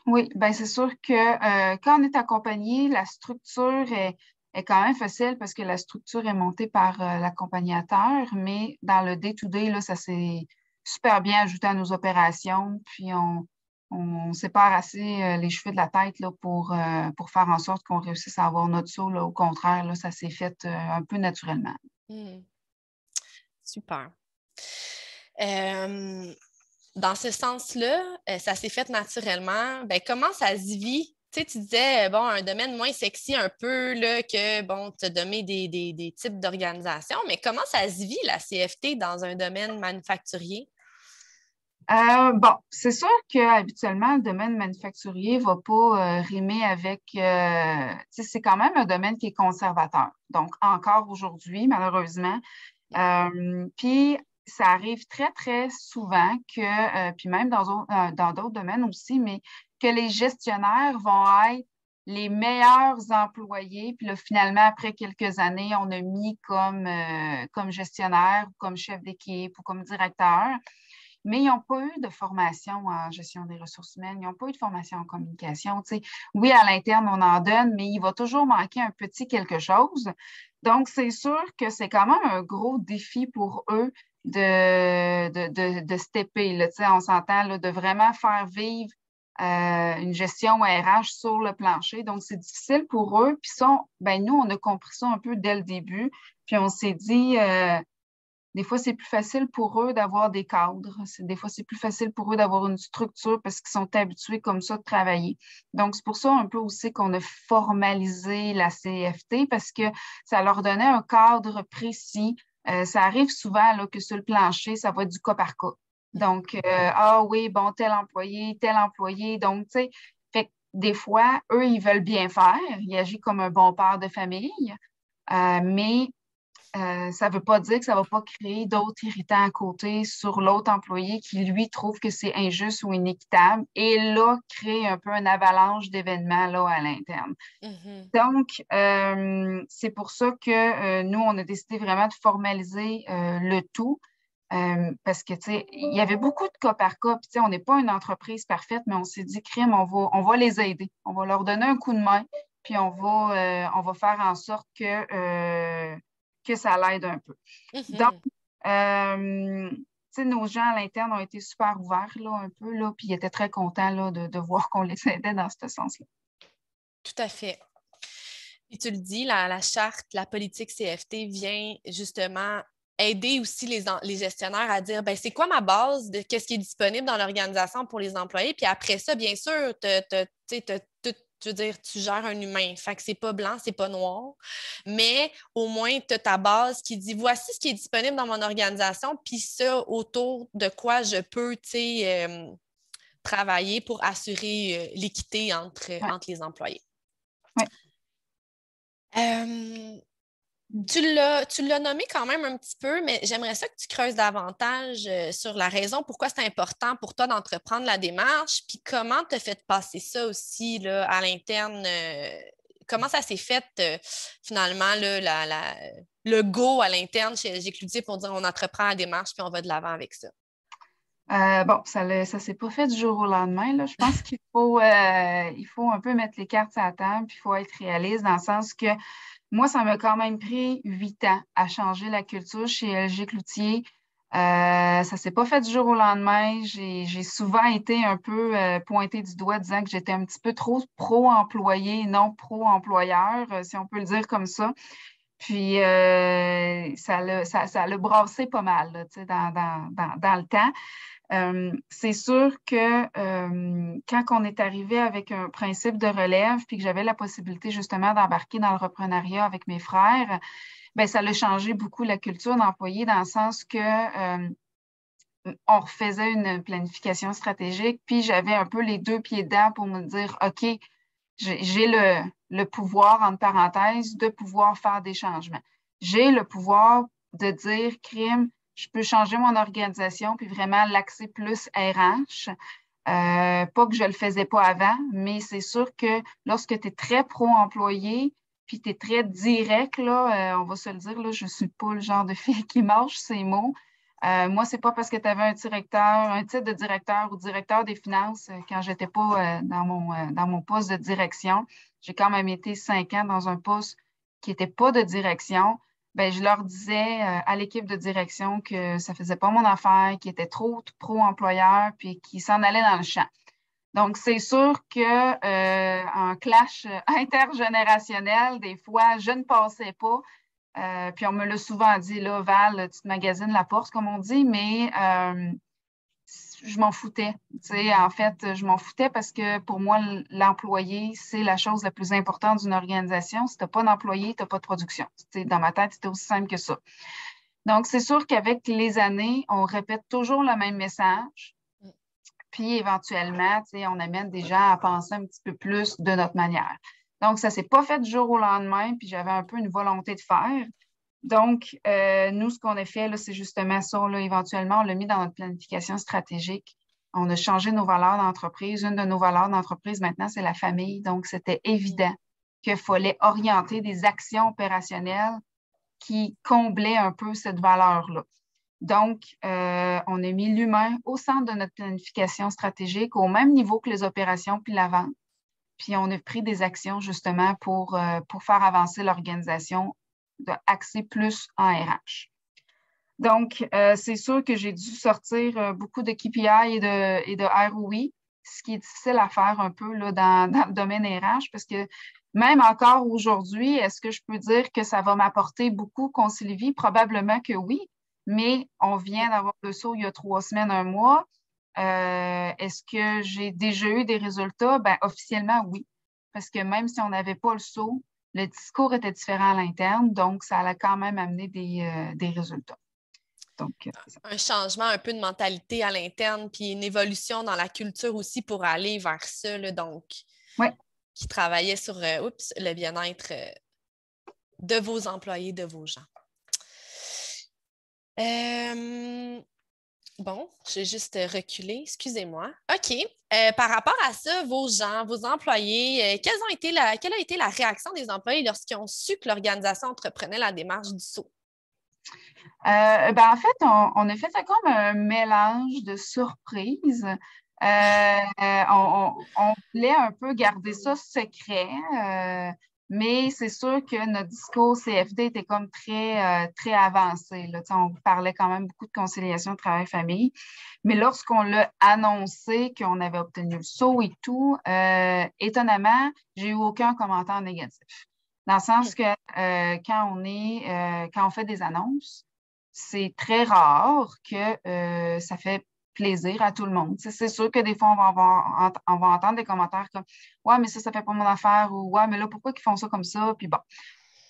Oui, bien c'est sûr que quand on est accompagné, la structure est quand même facile parce que la structure est montée par l'accompagnateur, mais dans le day-to-day, là, ça s'est super bien ajouté à nos opérations, puis on sépare assez les cheveux de la tête là, pour faire en sorte qu'on réussisse à avoir notre saut. Là. Au contraire, là, ça s'est fait un peu naturellement. Super. Dans ce sens-là, ça s'est fait naturellement. Ben, comment ça se vit? Tu sais, tu disais, bon, un domaine moins sexy un peu, là, que, bon, tu as donné des types d'organisations, mais comment ça se vit, la CFT, dans un domaine manufacturier? Bon, c'est sûr qu'habituellement, le domaine manufacturier ne va pas rimer avec. Tu sais, c'est quand même un domaine qui est conservateur. Donc, encore aujourd'hui, malheureusement. Puis, ça arrive très, très souvent que, puis même dans d'autres domaines aussi, mais que les gestionnaires vont être les meilleurs employés. Puis là, finalement, après quelques années, on a mis comme gestionnaire, ou comme chef d'équipe ou comme directeur. Mais ils n'ont pas eu de formation en gestion des ressources humaines, ils n'ont pas eu de formation en communication. Tu sais. Oui, à l'interne, on en donne, mais il va toujours manquer un petit quelque chose. Donc, c'est sûr que c'est quand même un gros défi pour eux de stepper. Là, tu sais, on s'entend là, de vraiment faire vivre une gestion RH sur le plancher. Donc, c'est difficile pour eux. Puis ça, ben, nous, on a compris ça un peu dès le début. Puis on s'est dit, des fois, c'est plus facile pour eux d'avoir des cadres. Des fois, c'est plus facile pour eux d'avoir une structure parce qu'ils sont habitués comme ça de travailler. Donc, c'est pour ça un peu aussi qu'on a formalisé la CFT parce que ça leur donnait un cadre précis. Ça arrive souvent là, que sur le plancher, ça va être du cas par cas. Donc, ah oui, bon, tel employé, tel employé. Donc, tu sais, fait que des fois, eux, ils veulent bien faire. Ils agissent comme un bon père de famille. Mais ça ne veut pas dire que ça ne va pas créer d'autres irritants à côté sur l'autre employé qui, lui, trouve que c'est injuste ou inéquitable et là, crée un peu une avalanche d'événements là, à l'interne. Donc, c'est pour ça que nous, on a décidé vraiment de formaliser le tout parce que, tu sais, il y avait beaucoup de cas par cas. Puis, tu sais, on n'est pas une entreprise parfaite, mais on s'est dit, crime, on va les aider. On va leur donner un coup de main, puis on va faire en sorte que ça l'aide un peu. Donc, tu sais, nos gens à l'interne ont été super ouverts, là, un peu, là, puis ils étaient très contents, là, de voir qu'on les aidait dans ce sens-là. Tout à fait. Et tu le dis, la charte, la politique CFT vient justement aider aussi les gestionnaires à dire, ben, c'est quoi ma base de qu'est-ce qui est disponible dans l'organisation pour les employés. Puis après ça, bien sûr, je veux dire, tu gères un humain. Fait que c'est pas blanc, c'est pas noir. Mais au moins, tu as ta base qui dit voici ce qui est disponible dans mon organisation, puis ça, autour de quoi je peux, travailler pour assurer l'équité entre les employés. Oui. Tu l'as nommé quand même un petit peu, mais j'aimerais ça que tu creuses davantage sur la raison pourquoi c'est important pour toi d'entreprendre la démarche, puis comment tu as fait passer ça aussi là, à l'interne. Comment ça s'est fait finalement, là, le go à l'interne chez LG Cloutier pour dire on entreprend la démarche puis on va de l'avant avec ça? Bon, ça ne s'est pas fait du jour au lendemain. Là. Je pense qu'il faut un peu mettre les cartes à la table, puis il faut être réaliste dans le sens que moi, ça m'a quand même pris 8 ans à changer la culture chez LG Cloutier. Ça ne s'est pas fait du jour au lendemain. J'ai souvent été un peu pointée du doigt disant que j'étais un petit peu trop pro-employé, non pro-employeur, si on peut le dire comme ça. Puis, ça l'a brassé pas mal là, dans le temps. C'est sûr que quand on est arrivé avec un principe de relève, puis que j'avais la possibilité justement d'embarquer dans le reprenariat avec mes frères, bien, ça a changé beaucoup la culture d'employé dans le sens que on refaisait une planification stratégique, puis j'avais un peu les deux pieds dedans pour me dire, OK, j'ai le pouvoir, entre parenthèses, de pouvoir faire des changements. J'ai le pouvoir de dire, crime, je peux changer mon organisation puis vraiment l'axer plus RH. Pas que je ne le faisais pas avant, mais c'est sûr que lorsque tu es très pro-employé, puis tu es très direct, là, on va se le dire, là, je ne suis pas le genre de fille qui mâche ces mots. Moi, c'est pas parce que tu avais un titre de directeur ou directeur des finances quand j'étais pas dans mon poste de direction. J'ai quand même été 5 ans dans un poste qui n'était pas de direction. Ben, je leur disais à l'équipe de direction que ça faisait pas mon affaire, qu'ils étaient trop pro-employeur, puis qu'ils s'en allaient dans le champ. Donc, c'est sûr qu'en clash intergénérationnel, des fois, je ne passais pas. Puis on me l'a souvent dit, là, Val, tu te magasines la porte, comme on dit, mais je m'en foutais. En fait, je m'en foutais parce que pour moi, l'employé, c'est la chose la plus importante d'une organisation. Si tu n'as pas d'employé, tu n'as pas de production. Dans ma tête, c'était aussi simple que ça. Donc, c'est sûr qu'avec les années, on répète toujours le même message. Puis éventuellement, on amène des gens à penser un petit peu plus de notre manière. Donc, ça ne s'est pas fait du jour au lendemain, puis j'avais un peu une volonté de faire. Donc, nous, ce qu'on a fait, là, c'est justement ça. Là, éventuellement, on l'a mis dans notre planification stratégique. On a changé nos valeurs d'entreprise. Une de nos valeurs d'entreprise maintenant, c'est la famille. Donc, c'était évident qu'il fallait orienter des actions opérationnelles qui comblaient un peu cette valeur-là. Donc, on a mis l'humain au centre de notre planification stratégique, au même niveau que les opérations puis la vente. Puis, on a pris des actions justement pour faire avancer l'organisation axée plus en RH. Donc, c'est sûr que j'ai dû sortir beaucoup de KPI et de ROI, ce qui est difficile à faire un peu là, dans le domaine RH, parce que même encore aujourd'hui, est-ce que je peux dire que ça va m'apporter beaucoup Concilivy? Probablement que oui, mais on vient d'avoir le saut il y a 3 semaines, 1 mois. Est-ce que j'ai déjà eu des résultats? Ben, officiellement, oui. Parce que même si on n'avait pas le saut, le discours était différent à l'interne, donc ça allait quand même amener des résultats. Donc, un changement un peu de mentalité à l'interne, puis une évolution dans la culture aussi pour aller vers ça, là, donc, ouais. Qui travaillait sur le bien-être de vos employés, de vos gens. Bon, je vais juste reculer, excusez-moi. OK. Par rapport à ça, vos gens, vos employés, quelle a été la réaction des employés lorsqu'ils ont su que l'organisation entreprenait la démarche du saut? En fait, on a fait ça comme un mélange de surprises. On voulait un peu garder ça secret, mais c'est sûr que notre discours CFD était comme très avancé. Là. On parlait quand même beaucoup de conciliation travail-famille. Mais lorsqu'on l'a annoncé qu'on avait obtenu le saut et tout, étonnamment, j'ai eu aucun commentaire négatif. Dans le sens que quand on fait des annonces, c'est très rare que ça fait plaisir à tout le monde. C'est sûr que des fois, on va entendre des commentaires comme « Ouais, mais ça fait pas mon affaire » ou « Ouais, mais là, pourquoi ils font ça comme ça? » Puis bon,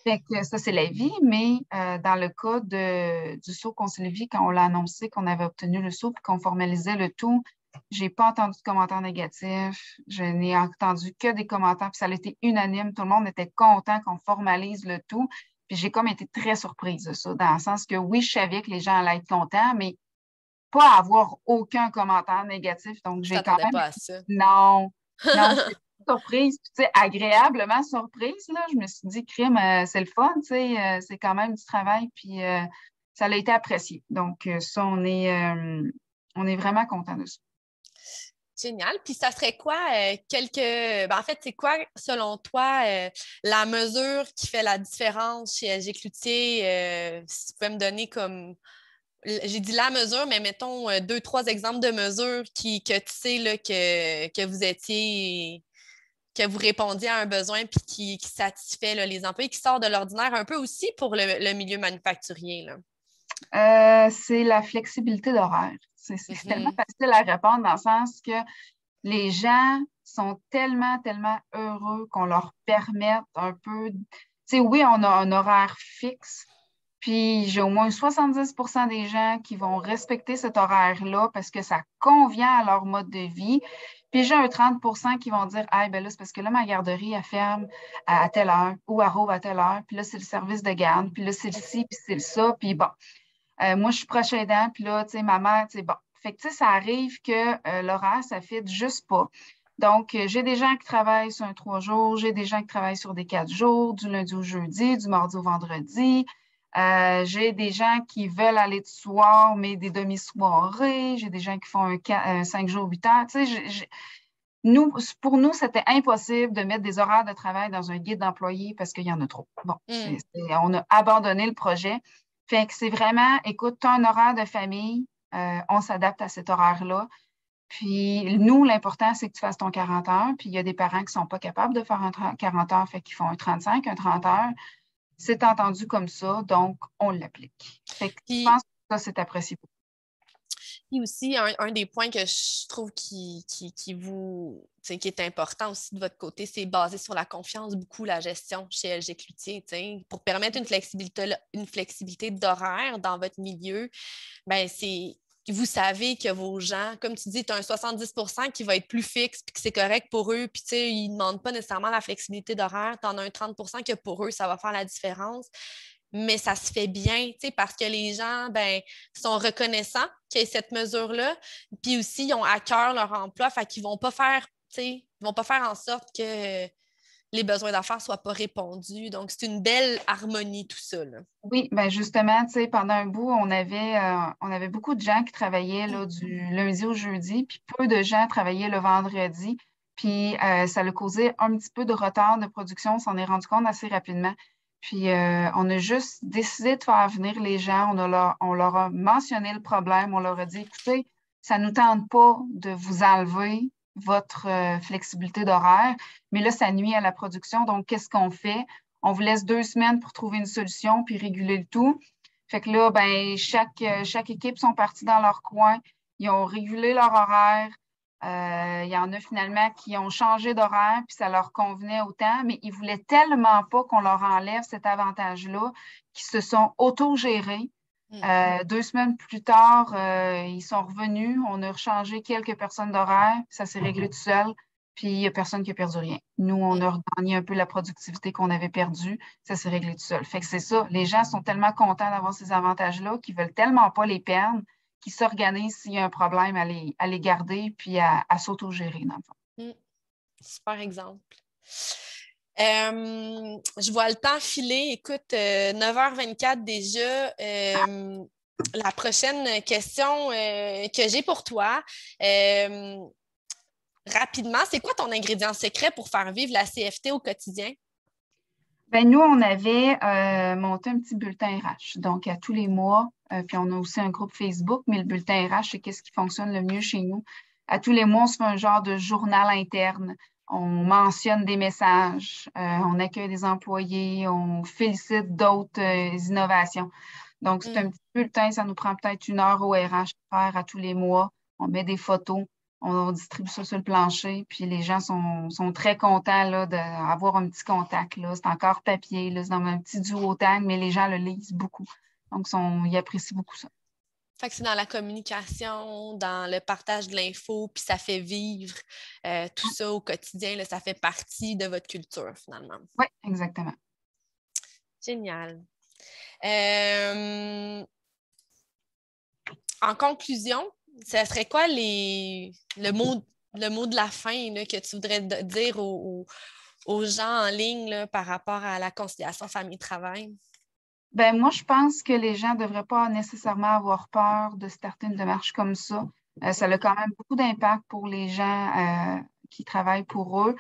fait que ça, c'est la vie, mais dans le cas du saut Concilivy, quand on l'a annoncé qu'on avait obtenu le saut et qu'on formalisait le tout, j'ai pas entendu de commentaires négatifs. Je n'ai entendu que des commentaires, puis ça a été unanime. Tout le monde était content qu'on formalise le tout. Puis j'ai comme été très surprise de ça, dans le sens que oui, je savais que les gens allaient être contents, mais pas avoir aucun commentaire négatif. Donc, j'ai quand même... pas à ça. Non, j'étais surprise. Puis, tu sais, agréablement surprise, là. Je me suis dit, crime, c'est le fun, tu sais, c'est quand même du travail, puis ça a été apprécié. Donc, ça, on est vraiment content de ça. Génial. Puis ça serait quoi en fait, c'est quoi, selon toi, la mesure qui fait la différence chez SG Cloutier? Si tu pouvais me donner comme... J'ai dit la mesure, mais mettons 2, 3 exemples de mesures que tu sais là, que vous étiez... que vous répondiez à un besoin puis qui satisfait là, les employés, qui sort de l'ordinaire un peu aussi pour le milieu manufacturier, là. C'est la flexibilité d'horaire. C'est tellement facile à répondre dans le sens que les gens sont tellement, tellement heureux qu'on leur permette un peu... Tu sais, oui, on a un horaire fixe, puis j'ai au moins 70% des gens qui vont respecter cet horaire-là parce que ça convient à leur mode de vie. Puis j'ai un 30 qui vont dire, ah, ben là, c'est parce que là, ma garderie, elle ferme à telle heure ou elle rouvre à telle heure. Puis là, c'est le service de garde. Puis là, c'est le ci, puis c'est le ça. Puis bon, moi, je suis proche aidant. Puis là, tu sais, ma mère, tu sais, bon. Fait que, tu sais, ça arrive que l'horaire, ça ne fit juste pas. Donc, j'ai des gens qui travaillent sur un 3 jours, j'ai des gens qui travaillent sur des 4 jours, du lundi au jeudi, du mardi au vendredi. J'ai des gens qui veulent aller de soir, mais des demi-soirées. J'ai des gens qui font un 5 jours, 8 heures. Tu sais, pour nous, c'était impossible de mettre des horaires de travail dans un guide d'employés parce qu'il y en a trop. Bon, on a abandonné le projet. Fait que c'est vraiment, écoute, tu as un horaire de famille, on s'adapte à cet horaire-là. Puis nous, l'important, c'est que tu fasses ton 40 heures. Puis il y a des parents qui ne sont pas capables de faire un 40 heures, fait qu'ils font un 35, un 30 heures. C'est entendu comme ça, donc on l'applique. Fait que je pense que ça, c'est apprécié. Puis aussi, un des points que je trouve qui est important aussi de votre côté, c'est basé sur la confiance, beaucoup la gestion chez LG Cloutier. Pour permettre une flexibilité d'horaire dans votre milieu, ben vous savez que vos gens, comme tu dis, tu as un 70 qui va être plus fixe puis que c'est correct pour eux, puis ils ne demandent pas nécessairement la flexibilité d'horaire. Tu en as un 30 que pour eux, ça va faire la différence. Mais ça se fait bien, parce que les gens sont reconnaissants qu'il y ait cette mesure-là, puis aussi, ils ont à cœur leur emploi, fait qu'ils ne vont pas faire, vont pas faire en sorte que les besoins d'affaires ne soient pas répondus. Donc, c'est une belle harmonie, tout ça. Là. Oui, bien justement, pendant un bout, on avait beaucoup de gens qui travaillaient là, du lundi au jeudi, puis peu de gens travaillaient le vendredi. Puis ça a causé un petit peu de retard de production, on s'en est rendu compte assez rapidement. Puis on a juste décidé de faire venir les gens, on leur a mentionné le problème, on leur a dit, écoutez, ça ne nous tente pas de vous enlever votre flexibilité d'horaire, mais là, ça nuit à la production. Donc, qu'est-ce qu'on fait? On vous laisse 2 semaines pour trouver une solution puis réguler le tout. Fait que là, ben, chaque équipe sont partis dans leur coin. Ils ont régulé leur horaire. Il y en a finalement qui ont changé d'horaire puis ça leur convenait autant, mais ils ne voulaient tellement pas qu'on leur enlève cet avantage-là qu'ils se sont autogérés. 2 semaines plus tard, ils sont revenus. On a changé quelques personnes d'horaire. Ça s'est réglé tout seul. Puis il n'y a personne qui a perdu rien. Nous, on a regagné un peu la productivité qu'on avait perdue. Ça s'est réglé tout seul. Fait que c'est ça. Les gens sont tellement contents d'avoir ces avantages-là qu'ils ne veulent tellement pas les perdre qu'ils s'organisent s'il y a un problème à les garder puis à s'autogérer, dans le fond. Super exemple. Je vois le temps filer. Écoute, 9h24 déjà. La prochaine question que j'ai pour toi, rapidement, c'est quoi ton ingrédient secret pour faire vivre la CFT au quotidien? Bien, nous, on avait monté un petit bulletin RH. Donc, à tous les mois, puis on a aussi un groupe Facebook, mais le bulletin RH, c'est qu'est-ce qui fonctionne le mieux chez nous. À tous les mois, on se fait un genre de journal interne. On mentionne des messages, on accueille des employés, on félicite d'autres innovations. Donc, c'est un petit bulletin, ça nous prend peut-être 1 heure au RH à faire à tous les mois. On met des photos, on distribue ça sur le plancher, puis les gens sont très contents là, d'avoir un petit contact. Là. C'est encore papier, là, c'est dans un petit duotang, mais les gens le lisent beaucoup. Donc, ils apprécient beaucoup ça. Fait que c'est dans la communication, dans le partage de l'info, puis ça fait vivre tout ça au quotidien. Là, ça fait partie de votre culture, finalement. Oui, exactement. Génial. En conclusion, ça serait quoi le mot de la fin là, que tu voudrais dire aux gens en ligne là, par rapport à la conciliation famille-travail? Ben moi, je pense que les gens ne devraient pas nécessairement avoir peur de starter une démarche comme ça. Ça a quand même beaucoup d'impact pour les gens qui travaillent pour eux.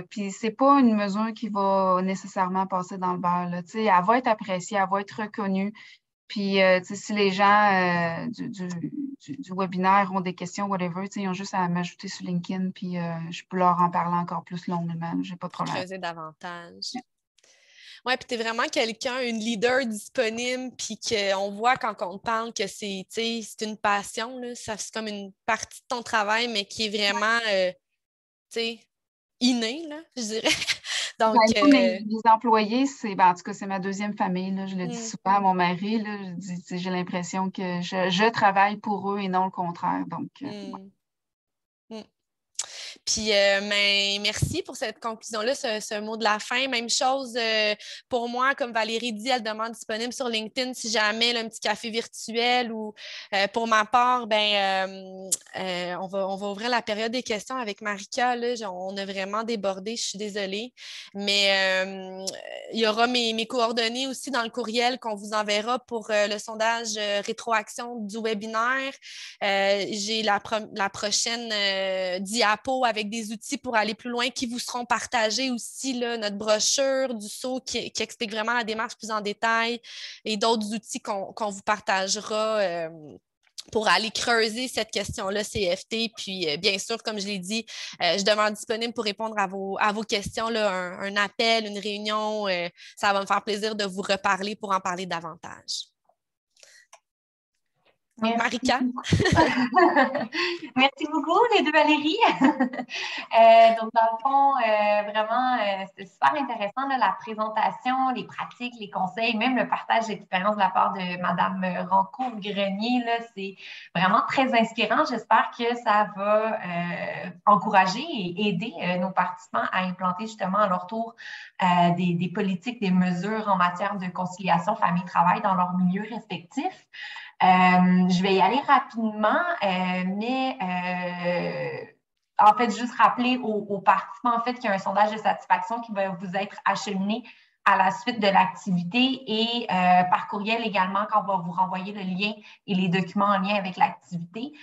Puis c'est pas une mesure qui va nécessairement passer dans le beurre. Là. Elle va être appréciée, elle va être reconnue. Puis si les gens du webinaire ont des questions, whatever, ils ont juste à m'ajouter sur LinkedIn, puis je peux leur en parler encore plus longuement. J'ai pas de problème. Creuser davantage. Oui, puis tu es vraiment quelqu'un, une leader disponible, puis qu'on voit quand on te parle que c'est une passion, là, ça, c'est comme une partie de ton travail, mais qui est vraiment innée, là, je dirais. Donc, mes employés, en tout cas, c'est ma deuxième famille. Là, je le dis souvent à mon mari. Là, je dis, j'ai l'impression que je travaille pour eux et non le contraire. Donc, Puis, mais merci pour cette conclusion-là, ce mot de la fin. Même chose pour moi, comme Valérie dit, elle demande disponible sur LinkedIn si jamais là, un petit café virtuel ou pour ma part, on va ouvrir la période des questions avec Marika. Là, on a vraiment débordé, je suis désolée. Mais il y aura mes coordonnées aussi dans le courriel qu'on vous enverra pour le sondage rétroaction du webinaire. J'ai la prochaine diapo avec des outils pour aller plus loin qui vous seront partagés aussi, là, notre brochure du saut qui explique vraiment la démarche plus en détail et d'autres outils qu'on vous partagera pour aller creuser cette question-là, CFT. Puis, bien sûr, comme je l'ai dit, je demeure disponible pour répondre à vos questions, là, un appel, une réunion. Ça va me faire plaisir de vous reparler pour en parler davantage. Donc, Marika. Merci beaucoup, les deux Valérie. Donc, dans le fond, vraiment, c'était super intéressant, là, la présentation, les pratiques, les conseils, même le partage d'expérience de la part de Mme Rancourt-Grenier. C'est vraiment très inspirant. J'espère que ça va encourager et aider nos participants à implanter justement à leur tour des politiques, des mesures en matière de conciliation famille-travail dans leur milieu respectif. Je vais y aller rapidement, mais en fait, juste rappeler aux participants en fait, qu'il y a un sondage de satisfaction qui va vous être acheminé à la suite de l'activité et par courriel également quand on va vous renvoyer le lien et les documents en lien avec l'activité.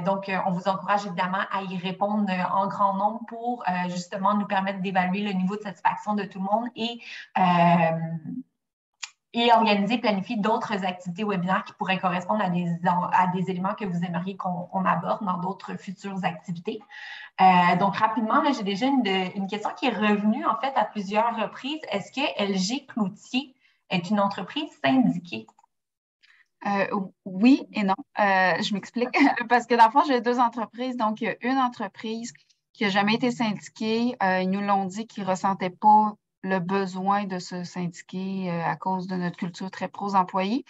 Donc, on vous encourage évidemment à y répondre en grand nombre pour justement nous permettre d'évaluer le niveau de satisfaction de tout le monde et organiser, planifier d'autres activités webinaires qui pourraient correspondre à des éléments que vous aimeriez qu'on aborde dans d'autres futures activités. Donc, rapidement, j'ai déjà une question qui est revenue en fait à plusieurs reprises. Est-ce que LG Cloutier est une entreprise syndiquée? Oui et non. Je m'explique. Parce que dans le fond, j'ai deux entreprises. Donc, il y a une entreprise qui n'a jamais été syndiquée. Ils nous l'ont dit qu'ils ne ressentaient pas le besoin de se syndiquer à cause de notre culture très pro-employés.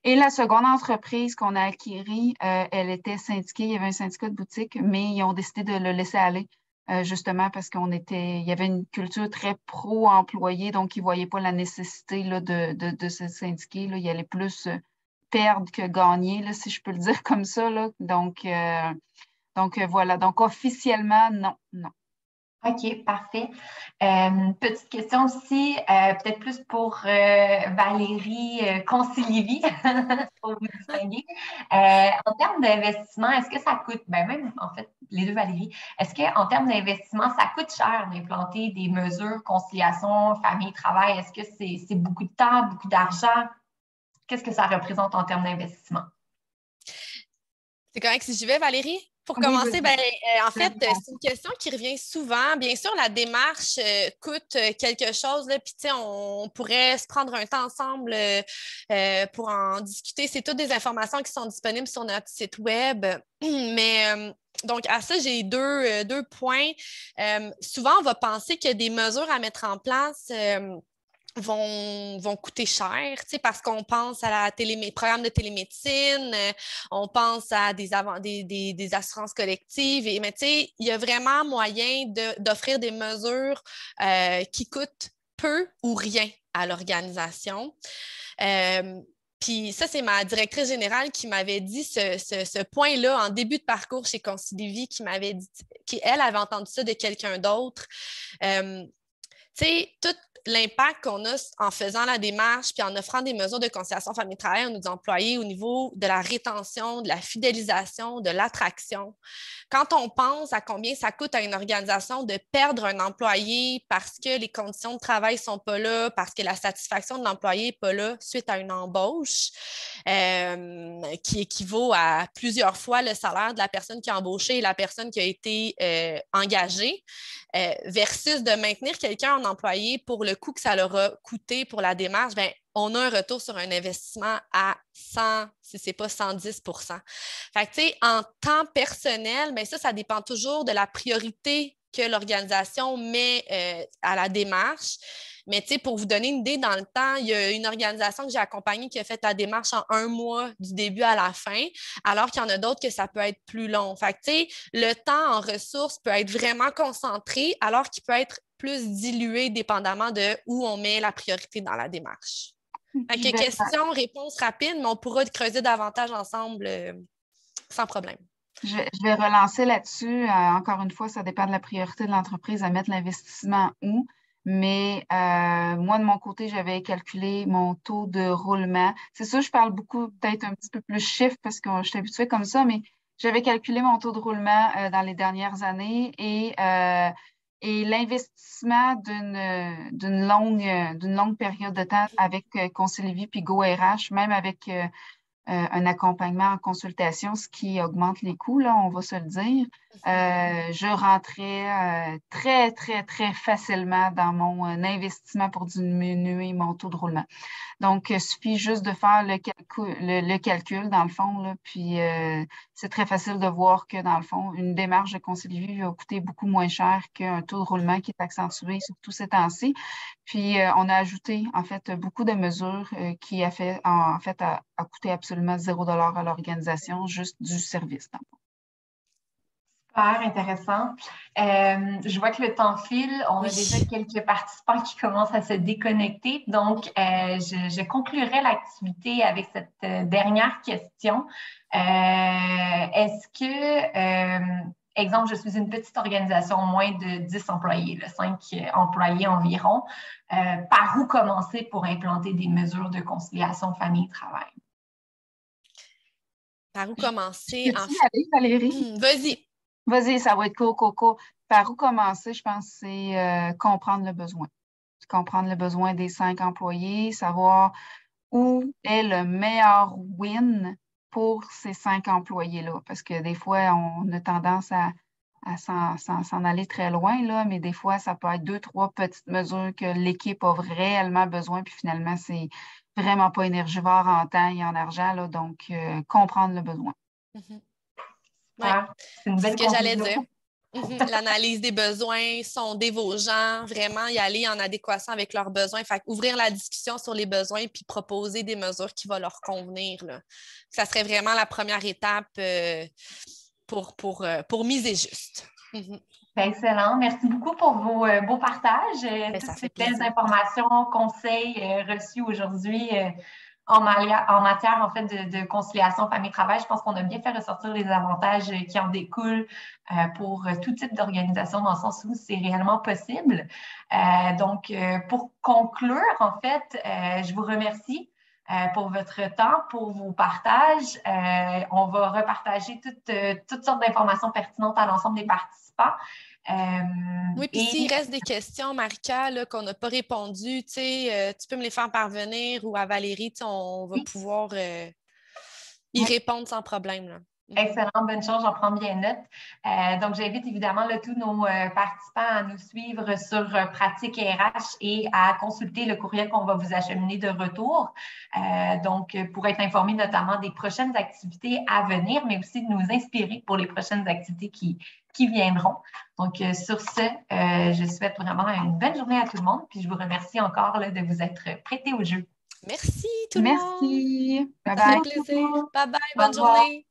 Et la seconde entreprise qu'on a acquérie, elle était syndiquée. Il y avait un syndicat de boutique, mais ils ont décidé de le laisser aller, justement parce il y avait une culture très pro-employé, donc ils ne voyaient pas la nécessité là, de se syndiquer. Là. Ils allaient plus perdre que gagner, là, si je peux le dire comme ça. Là. Donc, voilà. Donc, officiellement, non. OK, parfait. Petite question aussi, peut-être plus pour Valérie Concilivy, pour vous distinguer. En termes d'investissement, est-ce que ça coûte, même en fait, les deux Valérie, est-ce qu'en termes d'investissement, ça coûte cher d'implanter des mesures conciliation, famille, travail? Est-ce que c'est beaucoup de temps, beaucoup d'argent? Qu'est-ce que ça représente en termes d'investissement? C'est correct si j'y vais, Valérie? Pour commencer, en fait, c'est une question qui revient souvent. Bien sûr, la démarche coûte quelque chose, là, puis on pourrait se prendre un temps ensemble pour en discuter. C'est toutes des informations qui sont disponibles sur notre site web. Mais donc, à ça, j'ai deux points. Souvent, on va penser qu'il y a des mesures à mettre en place vont coûter cher, parce qu'on pense à programme de télémédecine, on pense à des assurances collectives, mais il y a vraiment moyen d'offrir des mesures qui coûtent peu ou rien à l'organisation. Puis ça, c'est ma directrice générale qui m'avait dit ce point-là en début de parcours chez Concilivy, elle avait entendu ça de quelqu'un d'autre. Tout l'impact qu'on a en faisant la démarche puis en offrant des mesures de conciliation famille-travail à nos employés au niveau de la rétention, de la fidélisation, de l'attraction. Quand on pense à combien ça coûte à une organisation de perdre un employé parce que les conditions de travail ne sont pas là, parce que la satisfaction de l'employé n'est pas là suite à une embauche qui équivaut à plusieurs fois le salaire de la personne qui a embauché et la personne qui a été engagée, versus de maintenir quelqu'un en employé pour le coût que ça leur a coûté pour la démarche, on a un retour sur un investissement à 100, si ce n'est pas 110 Fait que, en temps personnel, ça dépend toujours de la priorité que l'organisation met à la démarche. Mais pour vous donner une idée, dans le temps, il y a une organisation que j'ai accompagnée qui a fait la démarche en 1 mois du début à la fin, alors qu'il y en a d'autres que ça peut être plus long. Fait que, le temps en ressources peut être vraiment concentré, alors qu'il peut être plus dilué dépendamment de où on met la priorité dans la démarche. Fait que question, réponse rapide, mais on pourra creuser davantage ensemble sans problème. Je vais relancer là-dessus. Encore une fois, ça dépend de la priorité de l'entreprise à mettre l'investissement où. Mais moi, de mon côté, j'avais calculé mon taux de roulement. C'est sûr, je parle beaucoup, peut-être un petit peu plus chiffre parce que je suis habituée comme ça, mais j'avais calculé mon taux de roulement dans les dernières années et l'investissement d'une longue période de temps avec Concilivie puis GoRH, même avec un accompagnement en consultation, ce qui augmente les coûts, là, on va se le dire. Je rentrais très, très, très facilement dans mon investissement pour diminuer mon taux de roulement. Donc, il suffit juste de faire le calcul, dans le fond, là, puis c'est très facile de voir que, dans le fond, une démarche de Concilivie va coûter beaucoup moins cher qu'un taux de roulement qui est accentué, surtout ces temps-ci. Puis, on a ajouté, en fait, beaucoup de mesures qui a coûté absolument 0 $ à l'organisation, juste du service. Super intéressant. Je vois que le temps file. On a déjà quelques participants qui commencent à se déconnecter. Donc, je conclurai l'activité avec cette dernière question. Est-ce que, exemple, je suis une petite organisation, moins de 10 employés, 5 employés environ. Par où commencer pour implanter des mesures de conciliation famille-travail? Par où commencer? Peux-tu y aller, Valérie? Vas-y. Vas-y, ça va être coco. Par où commencer, je pense, c'est comprendre le besoin. Comprendre le besoin des 5 employés, savoir où est le meilleur win pour ces 5 employés-là. Parce que des fois, on a tendance à s'en aller très loin, là, mais des fois, ça peut être 2, 3 petites mesures que l'équipe a réellement besoin, puis finalement, c'est vraiment pas énergivore en temps et en argent, là, donc comprendre le besoin. Oui, c'est ce que j'allais dire. L'analyse des besoins, sonder vos gens, vraiment y aller en adéquation avec leurs besoins. Fait ouvrir la discussion sur les besoins puis proposer des mesures qui vont leur convenir, là. Ça serait vraiment la première étape pour miser juste. Excellent. Merci beaucoup pour vos beaux partages. Ça Toutes fait ces belles plaisir. informations, conseils reçus aujourd'hui en matière en fait de conciliation famille-travail. Je pense qu'on a bien fait ressortir les avantages qui en découlent pour tout type d'organisation dans le sens où c'est réellement possible. Donc, pour conclure, en fait, je vous remercie pour votre temps, pour vos partages. On va repartager toutes sortes d'informations pertinentes à l'ensemble des participants. Oui, puis s'il reste des questions, Marika, là, qu'on n'a pas répondu, tu peux me les faire parvenir ou à Valérie, on va pouvoir y répondre sans problème, là. Excellent, bonne chose, j'en prends bien note. Donc, j'invite évidemment tous nos participants à nous suivre sur Pratique RH et à consulter le courriel qu'on va vous acheminer de retour. Donc, pour être informé notamment des prochaines activités à venir, mais aussi de nous inspirer pour les prochaines activités qui viendront. Donc, sur ce, je souhaite vraiment une bonne journée à tout le monde, puis je vous remercie encore de vous être prêtés au jeu. Merci tout le monde. Merci. Bye bye. Ça fait plaisir. Bye bye. Bonne journée.